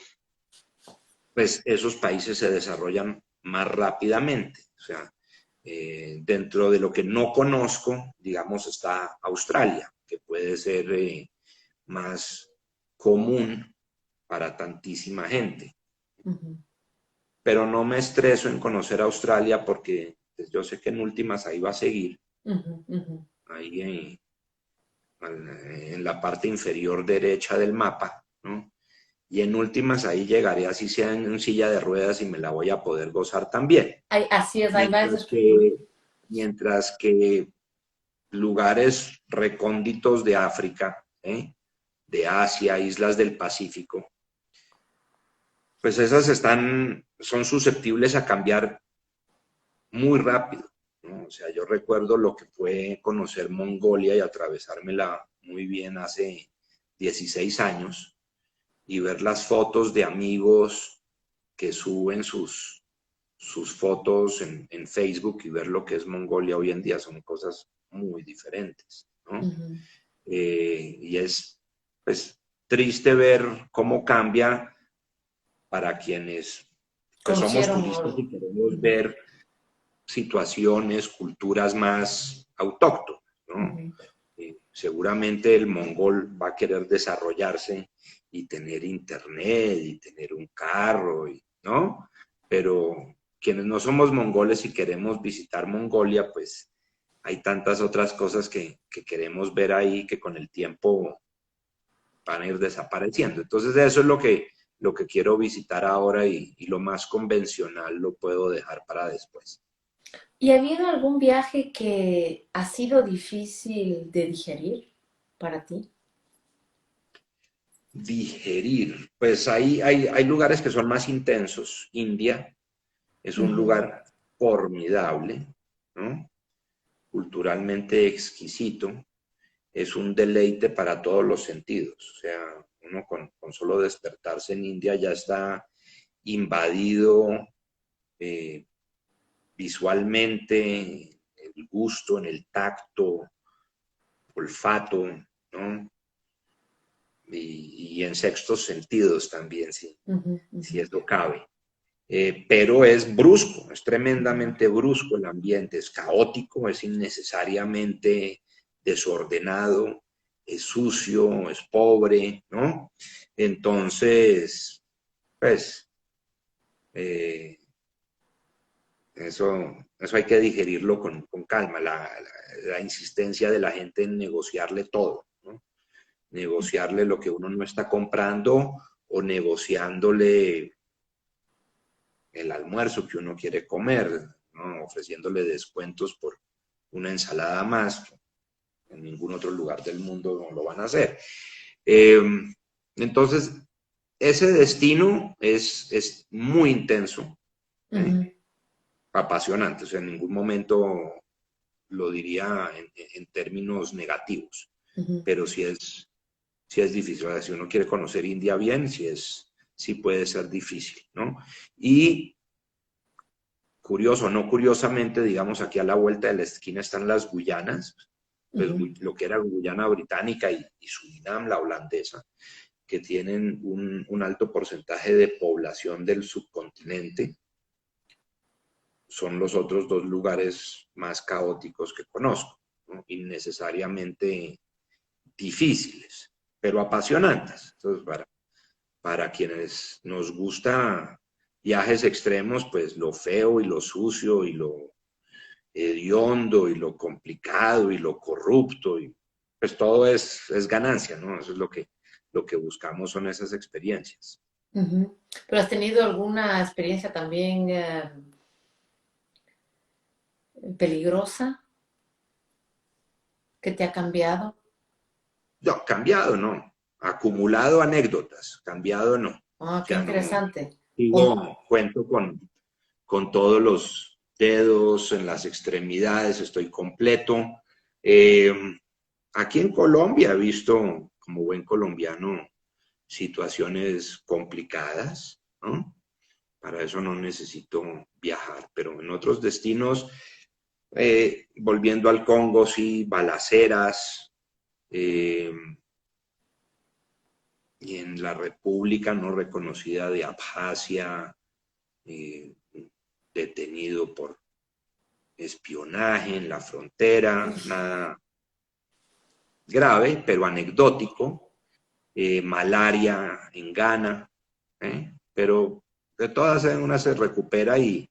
pues esos países se desarrollan más rápidamente. O sea, dentro de lo que no conozco, digamos, está Australia, que puede ser más común para tantísima gente. ujú, Pero no me estreso en conocer Australia porque pues, yo sé que en últimas ahí va a seguir, ujú, ujú. ahí en la parte inferior derecha del mapa, ¿no? Y en últimas ahí llegaré así sea en silla de ruedas y me la voy a poder gozar también. Ay, así es, ahí va a Mientras ser. que, mientras que lugares recónditos de África, de Asia, islas del Pacífico, pues esas son susceptibles a cambiar muy rápido, ¿no? O sea, yo recuerdo lo que fue conocer Mongolia y atravesármela muy bien hace 16 años y ver las fotos de amigos que suben sus fotos en Facebook y ver lo que es Mongolia hoy en día son cosas muy diferentes, ¿no? Ujú. Y es pues triste ver cómo cambia para quienes pues somos Conocieron turistas algo. y queremos Ujú, ver situaciones, culturas más autóctonas, ¿no? ujú. Seguramente el mongol va a querer desarrollarse y tener internet y tener un carro, ¿no? Pero quienes no somos mongoles y queremos visitar Mongolia, pues hay tantas otras cosas que queremos ver ahí que con el tiempo van a ir desapareciendo. Entonces eso es lo que quiero visitar ahora y lo más convencional lo puedo dejar para después. ¿Y ha habido algún viaje que ha sido difícil de digerir para ti? Digerir, pues hay lugares que son más intensos. India es un Ujú, lugar formidable, ¿no? Culturalmente exquisito, es un deleite para todos los sentidos. O sea, uno con solo despertarse en India ya está invadido eh, visualmente, el gusto, en el tacto, olfato, ¿no? Y en sextos sentidos también, ujú, si ujú, eso cabe. Pero es brusco, es ujú, tremendamente brusco el ambiente, es caótico, es innecesariamente desordenado, es sucio, es pobre, ¿no? Entonces, pues, eh, eso hay que digerirlo con calma, la insistencia de la gente en negociarle todo, ¿no? Negociarle lo que uno no está comprando o negociándole el almuerzo que uno quiere comer, ¿no? Ofreciéndole descuentos por una ensalada más. En ningún otro lugar del mundo no lo van a hacer. Eh, entonces, ese destino es muy intenso, ¿eh? ujú. Apasionante. O sea, en ningún momento lo diría en términos negativos, Ujú. pero sí es sí es difícil. O sea, si uno quiere conocer India bien, sí puede ser difícil, ¿no? Y curioso, no curiosamente, digamos, aquí a la vuelta de la esquina están las Guyanas, pues Ujú. lo que era Guyana Británica y Surinam, la holandesa, que tienen un alto porcentaje de población del subcontinente, son los otros dos lugares más caóticos que conozco, ¿no? Innecesariamente difíciles, pero apasionantes. Entonces, para quienes nos gusta viajes extremos, pues lo feo y lo sucio y lo hediondo y lo complicado y lo corrupto, y pues todo es ganancia, ¿no? Eso es lo que buscamos, son esas experiencias. Ujú. ¿Pero has tenido alguna experiencia también peligrosa que te ha cambiado? No, cambiado no, acumulado anécdotas, cambiado no. O Ah, qué sea, no, interesante. Un- cuento con todos los dedos en las extremidades, estoy completo. Eh, Aquí en Colombia he visto, como buen colombiano, situaciones complicadas, ¿no? Para eso no necesito viajar, pero en otros destinos, volviendo al Congo, sí, balaceras, eh, y en la República no reconocida de Abjasia, eh, detenido por espionaje en la frontera, nada grave, pero anecdótico, malaria en Ghana, pero de todas una se recupera y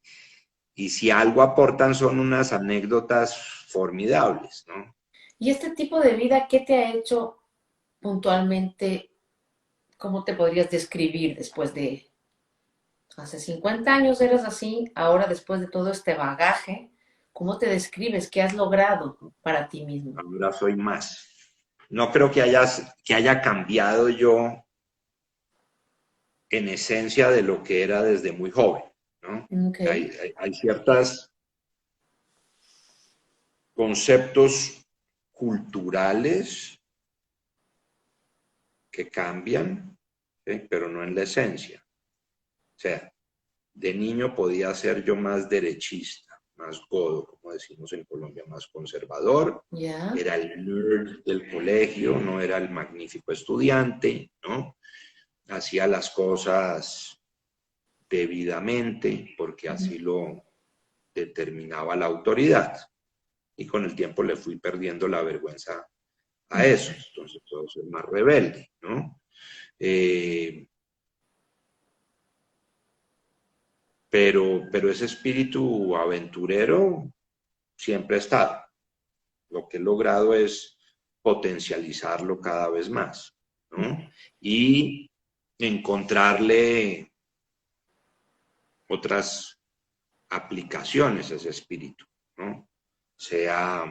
si algo aportan son unas anécdotas formidables, ¿no? ¿Y este tipo de vida qué te ha hecho puntualmente? ¿Cómo te podrías describir después de hace 50 años eras así, ahora después de todo este bagaje, cómo te describes? ¿Qué has logrado para ti mismo? Ahora soy más. No creo que haya cambiado yo en esencia de lo que era desde muy joven, ¿no? Ok, Hay ciertos conceptos culturales que cambian, ¿sí? Pero no en la esencia. O sea, de niño podía ser yo más derechista, más godo, como decimos en Colombia, más conservador. ya. Era el nerd del colegio, no era el magnífico estudiante, ¿no? Hacía las cosas debidamente porque Ujú. así lo determinaba la autoridad. Y con el tiempo le fui perdiendo la vergüenza a eso. Entonces todo es más rebelde, ¿no? Eh, pero ese espíritu aventurero siempre ha estado. Lo que he logrado es potencializarlo cada vez más, ¿no? Y encontrarle otras aplicaciones a ese espíritu, ¿no? Sea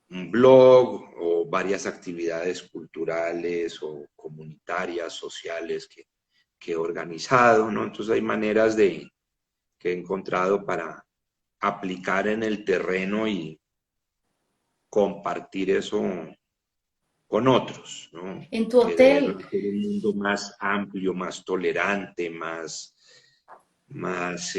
un blog o varias actividades culturales o comunitarias, sociales que he organizado, ¿no? Entonces hay maneras que he encontrado para aplicar en el terreno y compartir eso con otros, ¿no? En tu Querer hotel, hacer un mundo más amplio, más tolerante, más, más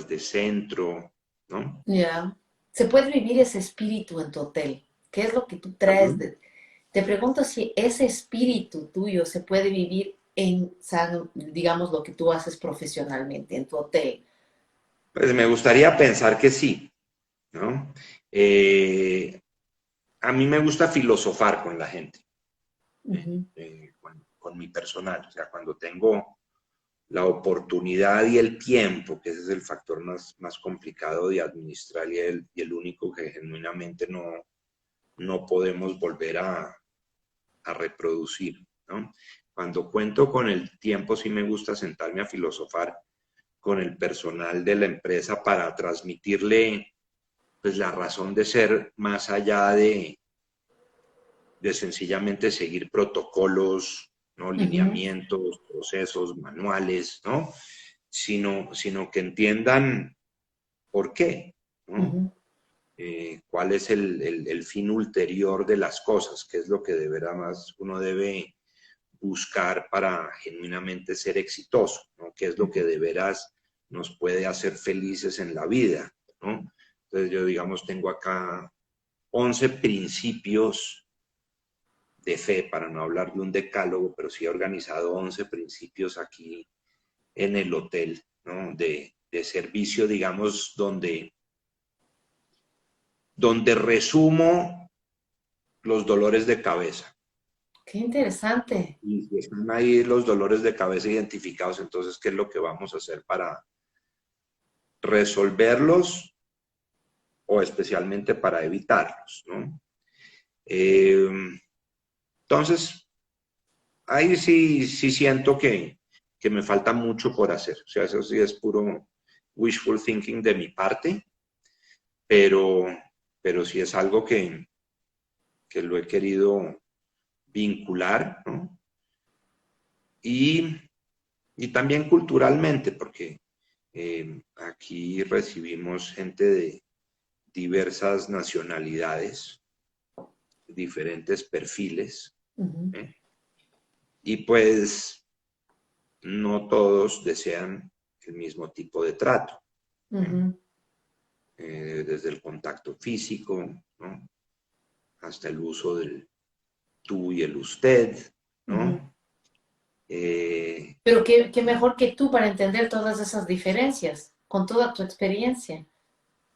de centro, ¿no? ya. ¿Se puede vivir ese espíritu en tu hotel? ¿Qué es lo que tú traes Claro. de... Te pregunto si ese espíritu tuyo se puede vivir en, digamos, lo que tú haces profesionalmente, en tu hotel. Pues me gustaría pensar que sí, ¿no? Eh, a mí me gusta filosofar con la gente, Ujú, con mi personal, o sea, cuando tengo la oportunidad y el tiempo, que ese es el factor más complicado de administrar y el único que genuinamente no podemos volver a reproducir, ¿no? Cuando cuento con el tiempo, sí me gusta sentarme a filosofar con el personal de la empresa para transmitirle pues la razón de ser más allá de sencillamente seguir protocolos, ¿no? ujú, Lineamientos, procesos, manuales, ¿no? Sino que entiendan por qué, ¿no? ujú. cuál es el fin ulterior de las cosas, qué es lo que de verdad más uno debe buscar para genuinamente ser exitoso, ¿no? Qué es lo que de veras nos puede hacer felices en la vida, ¿no? Entonces yo, digamos, tengo acá 11 principios de fe, para no hablar de un decálogo, pero sí he organizado 11 principios aquí en el hotel, ¿no? De servicio, digamos, donde resumo los dolores de cabeza. Qué interesante. Y si están ahí los dolores de cabeza identificados, entonces, ¿qué es lo que vamos a hacer para resolverlos o especialmente para evitarlos, ¿no? Entonces, ahí sí siento que me falta mucho por hacer. O sea, eso sí es puro wishful thinking de mi parte, pero sí es algo que lo he querido vincular, ¿no? Y también culturalmente, porque aquí recibimos gente de diversas nacionalidades, diferentes perfiles, Ujú, ¿eh? Y pues no todos desean el mismo tipo de trato, ¿eh? ujú, Desde el contacto físico, ¿no? Hasta el uso del tú y el usted, ujú. ¿no? Eh, Pero qué mejor que tú para entender todas esas diferencias, con toda tu experiencia.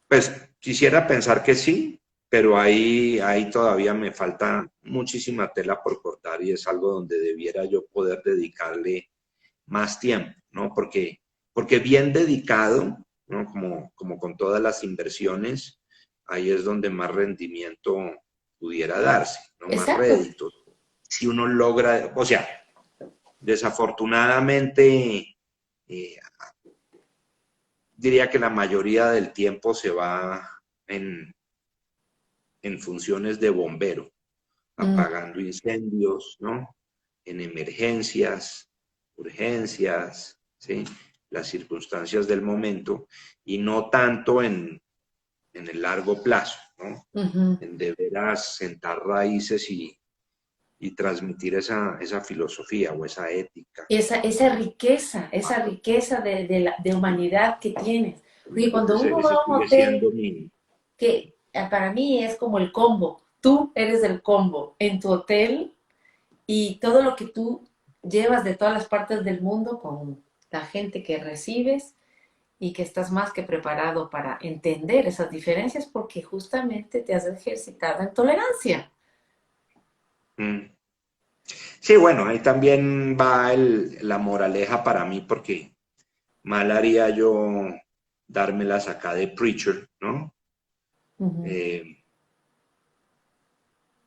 Pues quisiera pensar que sí, pero ahí todavía me falta muchísima tela por cortar y es algo donde debiera yo poder dedicarle más tiempo, ¿no? Porque bien dedicado, ¿no? Como con todas las inversiones, ahí es donde más rendimiento pudiera darse, ¿no? Más Exacto. réditos. Si uno logra, o sea, desafortunadamente, eh, diría que la mayoría del tiempo se va en, en funciones de bombero, Mm, apagando incendios, ¿no? En emergencias, urgencias, ¿sí? Las circunstancias del momento y no tanto en el largo plazo, ¿no? ujú. En de veras sentar raíces y transmitir esa filosofía o esa ética. Esa riqueza de humanidad que tienes. Porque cuando uno va Ese a un sigue hotel, siendo mi... que para mí es como el combo, tú eres el combo en tu hotel y todo lo que tú llevas de todas las partes del mundo con la gente que recibes y que estás más que preparado para entender esas diferencias porque justamente te has ejercitado en tolerancia. Mm. Sí, bueno, ahí también va la moraleja para mí porque mal haría yo dármelas acá de preacher, ¿no? Ujú, Eh,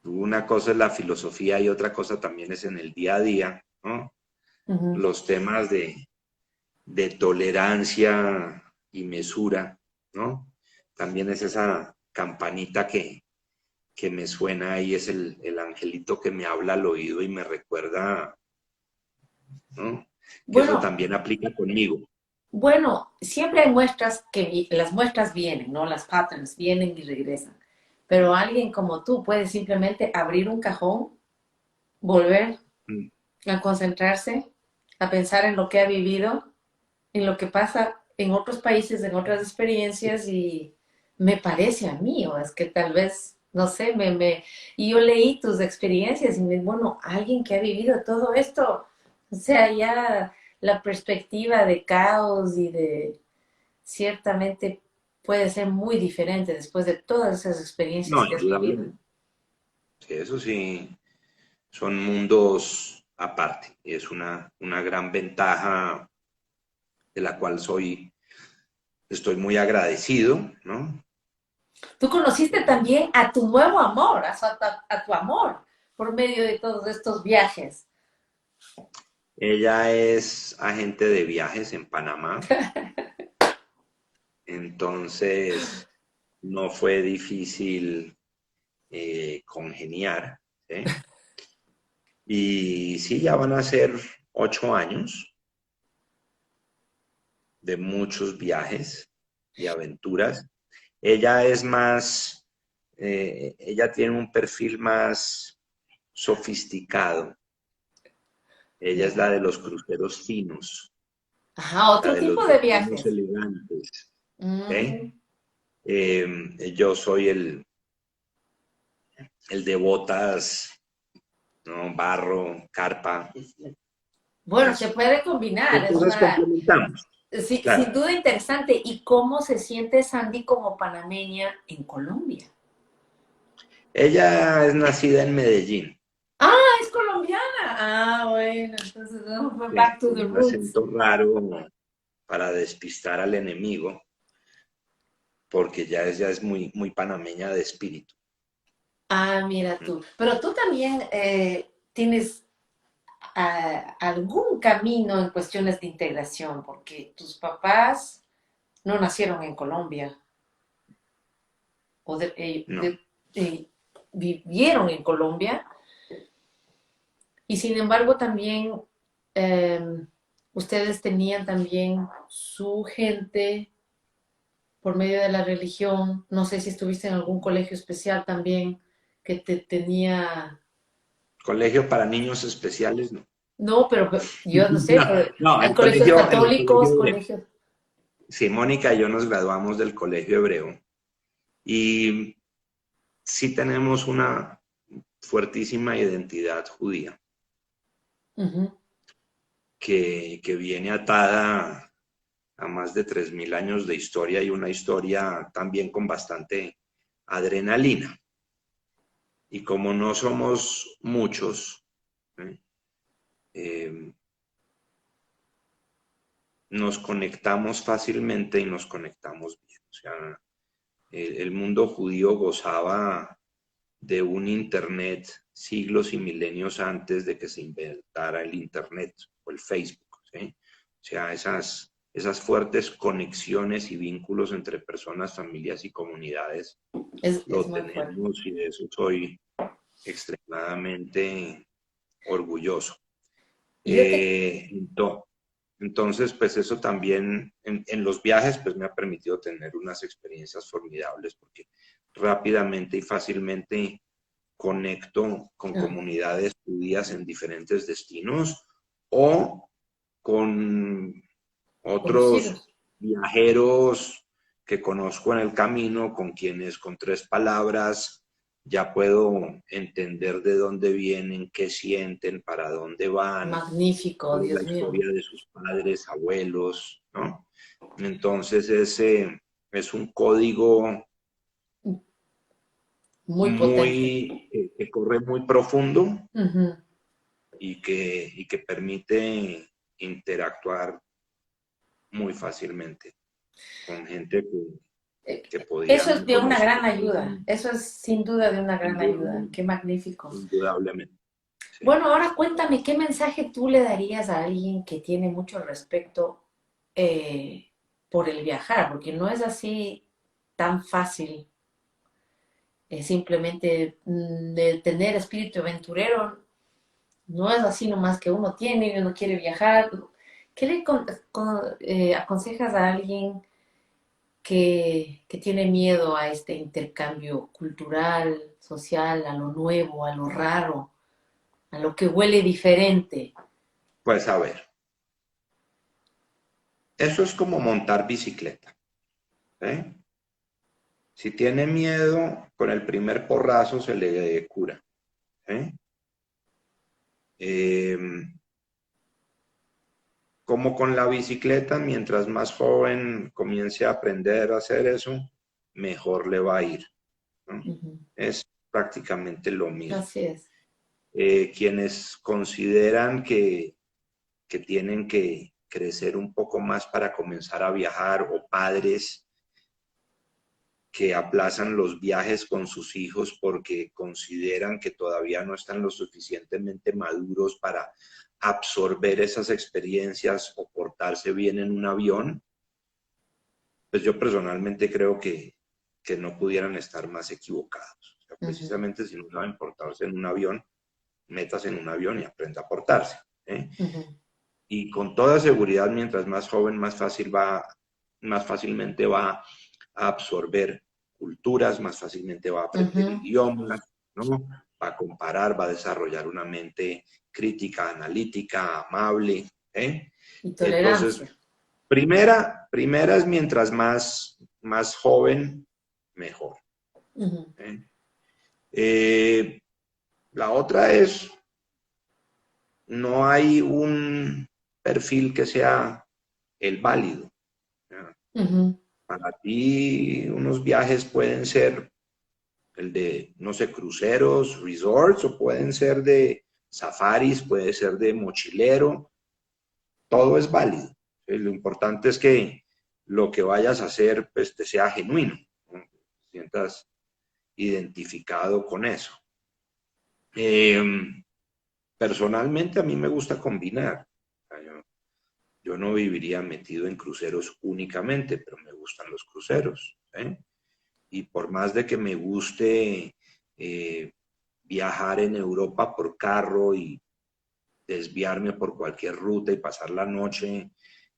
una cosa es la filosofía y otra cosa también es en el día a día, ¿no? ujú. Los temas de tolerancia y mesura, ¿no? También es esa campanita que me suena ahí, es el angelito que me habla al oído y me recuerda, ¿no? Que eso Bueno, también aplica conmigo. Bueno, siempre hay muestras las muestras vienen, ¿no? Las patterns vienen y regresan. Pero alguien como tú puede simplemente abrir un cajón, volver Mm. a concentrarse, a pensar en lo que ha vivido, en lo que pasa en otros países, en otras experiencias y me parece a mí, o es que tal vez, no sé, y yo leí tus experiencias y bueno, alguien que ha vivido todo esto, o sea, ya la perspectiva de caos y de ciertamente puede ser muy diferente después de todas esas experiencias No, que has vivido. indudablemente. Sí, eso sí, son mundos aparte. Y es una gran ventaja de la cual estoy muy agradecido, ¿no? Tú conociste también a tu nuevo amor, a tu amor, por medio de todos estos viajes. Ella es agente de viajes en Panamá, entonces no fue difícil congeniar, ¿sí? Y sí, ya van a ser 8 años de muchos viajes y aventuras. Ella es más, ella tiene un perfil más sofisticado. Ella es la Ya. de los cruceros finos, Ajá, la otro de los tipo de destinos viajes. elegantes. Mm, ¿Ok? Yo soy el de botas, ¿no? Barro, carpa, bueno, se eso. puede combinar, es Entonces una, complementamos, sí, sin claro. duda interesante. ¿Y cómo se siente Sandy como panameña en Colombia? Ella es nacida en Medellín, Ah, es colombiana. Ah, bueno, entonces no, fue sí, back to the con un roots. acento raro para despistar al enemigo, porque ya es muy, muy panameña de espíritu. Ah, mira ¿Mm? tú. Pero tú también tienes algún camino en cuestiones de integración, porque tus papás no nacieron en Colombia o No, vivieron en Colombia y sin embargo también eh, ustedes tenían también su gente por medio de la religión. No sé si estuviste en algún colegio especial también que te tenía. colegio para niños especiales, no. No, pero yo no sé, No, pero no, hay colegios en el colegio católicos, hebreo. colegios. Sí, Mónica y yo nos graduamos del colegio hebreo y sí tenemos una fuertísima identidad judía Ujú. que viene atada a más de 3.000 años de historia y una historia también con bastante adrenalina. Y como no somos muchos, ¿eh? Eh, nos conectamos fácilmente y nos conectamos bien. O sea, el mundo judío gozaba de un Internet siglos y milenios antes de que se inventara el Internet o el Facebook, ¿sí? O sea, esas fuertes conexiones y vínculos entre personas, familias y comunidades Es lo muy fuerte. tenemos y de eso soy extremadamente orgulloso. Y yo te, Eh, entonces, pues eso también en los viajes, pues me ha permitido tener unas experiencias formidables porque rápidamente y fácilmente conecto con ajá, comunidades judías en diferentes destinos o con otros conocidos. viajeros que conozco en el camino, con quienes con tres palabras ya puedo entender de dónde vienen, qué sienten, para dónde van, Magnífico, cuál es la Dios mío. historia de sus padres, abuelos, ¿no? Entonces ese es un código Muy potente. que corre muy profundo Ujú. y que permite interactuar muy fácilmente con gente que Eso es podíamos de una conocer gran ayuda. Eso es sin duda de una gran ayuda. indudablemente. Qué magnífico. Indudablemente, sí. Bueno, ahora cuéntame, ¿qué mensaje tú le darías a alguien que tiene mucho respeto eh, por el viajar? Porque no es así tan fácil simplemente de tener espíritu aventurero. No es así nomás que uno tiene y uno quiere viajar. ¿Qué le aconsejas a alguien que tiene miedo a este intercambio cultural, social, a lo nuevo, a lo raro, a lo que huele diferente? Pues a ver, eso es como montar bicicleta, ¿eh? Si tiene miedo, con el primer porrazo se le cura, ¿eh? Eh, Como con la bicicleta, mientras más joven comience a aprender a hacer eso, mejor le va a ir, ¿no? Ujú. Es prácticamente lo mismo. Así es. Quienes consideran que tienen que crecer un poco más para comenzar a viajar o padres que aplazan los viajes con sus hijos porque consideran que todavía no están lo suficientemente maduros para absorber esas experiencias o portarse bien en un avión, pues yo personalmente creo que no pudieran estar más equivocados. O sea, Ujú, precisamente si no saben portarse en un avión, metas en un avión y aprenda a portarse, ¿eh? ujú. Y con toda seguridad, mientras más joven, más fácilmente va a absorber culturas, más fácilmente va a aprender idiomas, ¿no? Va a comparar, va a desarrollar una mente crítica, analítica, amable, ¿eh? Y Entonces, tolerancia. primera es mientras más joven, mejor. ¿Eh? La otra es, no hay un perfil que sea el válido. Para ti, unos viajes pueden ser el de, no sé, cruceros, resorts, o pueden ser de safaris, puede ser de mochilero. Todo es válido. Lo importante es que lo que vayas a hacer, pues, te sea genuino, ¿no? Te sientas identificado con eso. Personalmente, a mí me gusta combinar. Yo no viviría metido en cruceros únicamente, pero me gustan los cruceros, ¿eh? Y por más de que me guste viajar en Europa por carro y desviarme por cualquier ruta y pasar la noche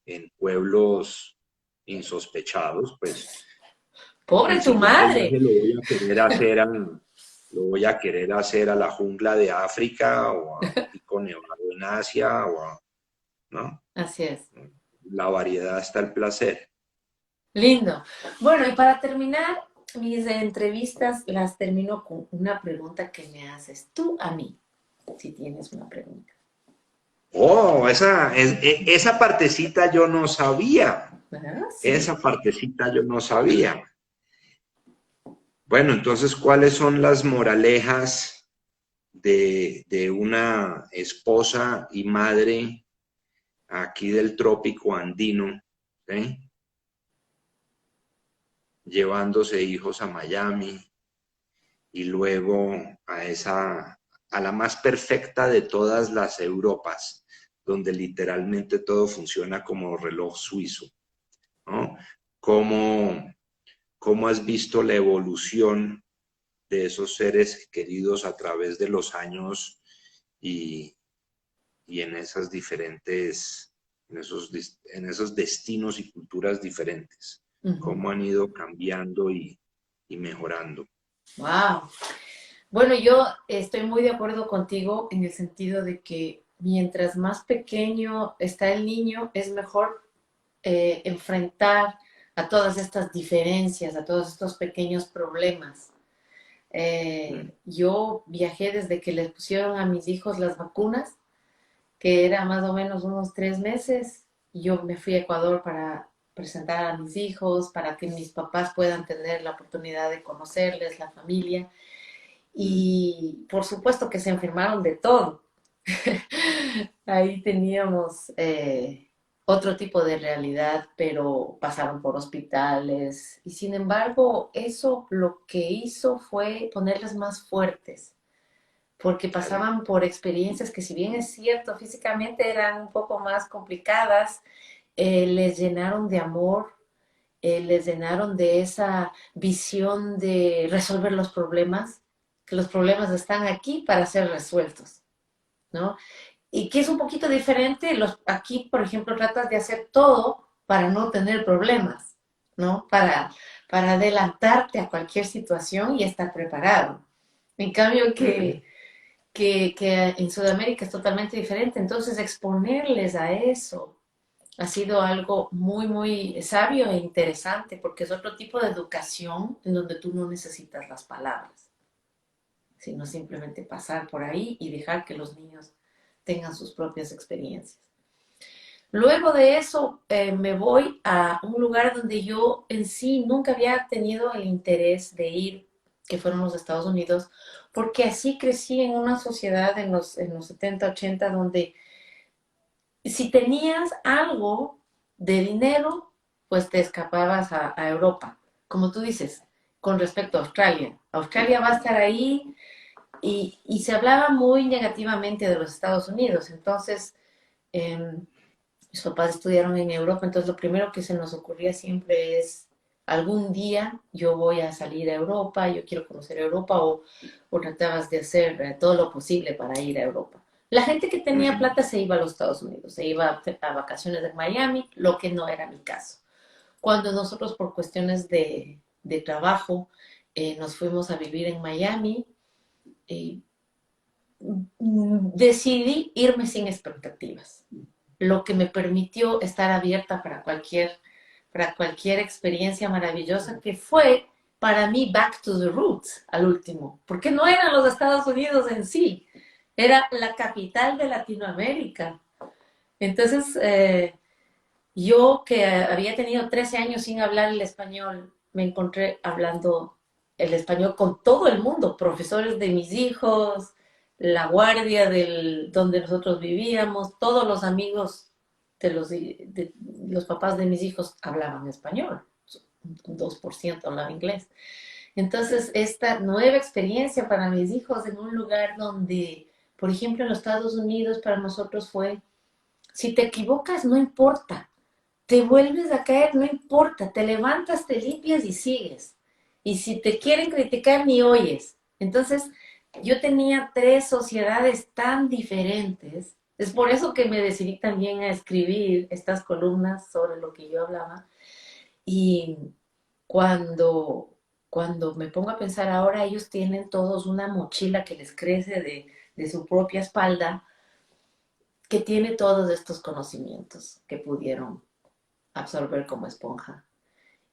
en pueblos insospechados, pues Pobre el tu siguiente madre. viaje lo voy a querer hacer a la jungla de África o a un pico nevado en Asia ¿no? Así es. La variedad está el placer. Lindo. Bueno, y para terminar, mis entrevistas las termino con una pregunta que me haces tú a mí, si tienes una pregunta. Oh, esa partecita yo no sabía. ¿Verdad? Sí. Esa partecita yo no sabía. Bueno, entonces, ¿cuáles son las moralejas de una esposa y madre aquí del trópico andino, ¿sí? Llevándose hijos a Miami y luego a la más perfecta de todas las Europas, donde literalmente todo funciona como reloj suizo, ¿no? ¿Cómo, cómo has visto la evolución de esos seres queridos a través de los años y, y en esas diferentes, en esos destinos y culturas diferentes? ¿Cómo han ido cambiando y mejorando? Wow. Bueno, yo estoy muy de acuerdo contigo en el sentido de que mientras más pequeño está el niño, es mejor enfrentar a todas estas diferencias, a todos estos pequeños problemas. Yo viajé desde que les pusieron a mis hijos las vacunas, que era más o menos unos 3 meses, y yo me fui a Ecuador para presentar a mis hijos, para que mis papás puedan tener la oportunidad de conocerles, la familia. Y por supuesto que se enfermaron de todo. Ahí teníamos otro tipo de realidad, pero pasaron por hospitales. Y sin embargo, eso lo que hizo fue ponerles más fuertes, porque pasaban por experiencias que, si bien es cierto, físicamente eran un poco más complicadas, les llenaron de amor, les llenaron de esa visión de resolver los problemas, que los problemas están aquí para ser resueltos, ¿no? Y que es un poquito diferente, aquí, por ejemplo, tratas de hacer todo para no tener problemas, ¿no? Para adelantarte a cualquier situación y estar preparado. En cambio, que en Sudamérica es totalmente diferente, entonces exponerles a eso ha sido algo muy, muy sabio e interesante, porque es otro tipo de educación en donde tú no necesitas las palabras, sino simplemente pasar por ahí y dejar que los niños tengan sus propias experiencias. Luego de eso me voy a un lugar donde yo en sí nunca había tenido el interés de ir, que fueron los Estados Unidos, porque así crecí en una sociedad en los 70, 80, donde si tenías algo de dinero, pues te escapabas a Europa. Como tú dices, con respecto a Australia. Australia va a estar ahí y se hablaba muy negativamente de los Estados Unidos. Entonces, eh, mis papás estudiaron en Europa, entonces lo primero que se nos ocurría siempre es, algún día yo voy a salir a Europa, yo quiero conocer Europa, o tratabas de hacer todo lo posible para ir a Europa. La gente que tenía plata se iba a los Estados Unidos, se iba a vacaciones en Miami, lo que no era mi caso. Cuando nosotros, por cuestiones de trabajo, nos fuimos a vivir en Miami. Decidí irme sin expectativas, lo que me permitió estar abierta para cualquier experiencia maravillosa, que fue para mí back to the roots al último, porque no eran los Estados Unidos en sí, era la capital de Latinoamérica. Entonces, yo que había tenido 13 años sin hablar el español, me encontré hablando el español con todo el mundo, profesores de mis hijos, la guardia donde nosotros vivíamos, todos los amigos de los papás de mis hijos hablaban español, un 2% hablaba inglés. Entonces, esta nueva experiencia para mis hijos en un lugar donde, por ejemplo, en los Estados Unidos para nosotros fue, si te equivocas, no importa, te vuelves a caer, no importa, te levantas, te limpias y sigues. Y si te quieren criticar, ni oyes. Entonces, yo tenía 3 sociedades tan diferentes. Es por eso que me decidí también a escribir estas columnas sobre lo que yo hablaba. Y cuando me pongo a pensar ahora, ellos tienen todos una mochila que les crece de su propia espalda, que tiene todos estos conocimientos que pudieron absorber como esponja.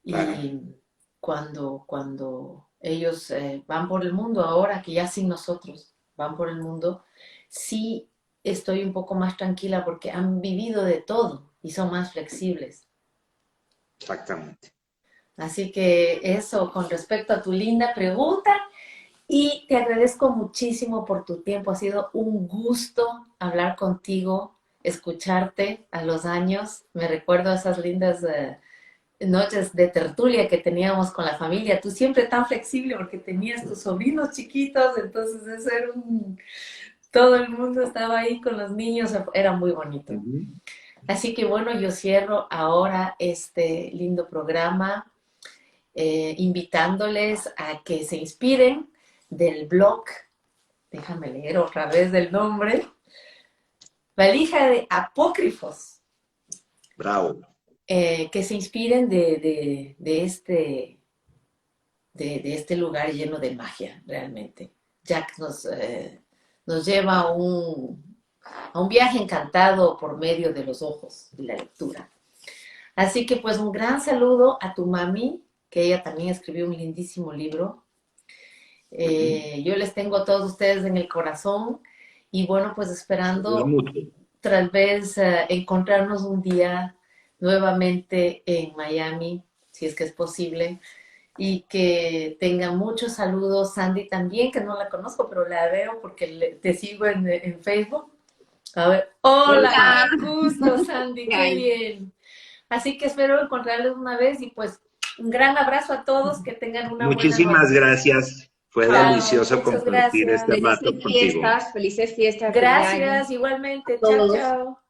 Claro. Y cuando ellos van por el mundo ahora, que ya sin nosotros van por el mundo, sí estoy un poco más tranquila porque han vivido de todo y son más flexibles. Exactamente. Así que eso con respecto a tu linda pregunta, y te agradezco muchísimo por tu tiempo. Ha sido un gusto hablar contigo, escucharte a los años. Me recuerdo esas lindas noches de tertulia que teníamos con la familia. Tú siempre tan flexible porque tenías tus sobrinos chiquitos, entonces eso era todo el mundo estaba ahí con los niños, era muy bonito. Así que bueno, yo cierro ahora este lindo programa invitándoles a que se inspiren del blog, déjame leer otra vez del nombre, Valija de Apócrifos. Bravo. Que se inspiren de este lugar lleno de magia, realmente. Jack nos lleva a un viaje encantado por medio de los ojos y la lectura. Así que pues un gran saludo a tu mami, que ella también escribió un lindísimo libro. Yo les tengo a todos ustedes en el corazón y bueno, pues esperando tal vez encontrarnos un día nuevamente en Miami, si es que es posible, y que tengan muchos saludos. Sandy también, que no la conozco, pero la veo porque te sigo en Facebook. A ver, hola, justo Sandy, qué bien. Así que espero encontrarles una vez y pues un gran abrazo a todos, que tengan una buena noche. Muchísimas gracias. Fue delicioso compartir este rato contigo. Felices fiestas. Gracias, igualmente. Chao, chao.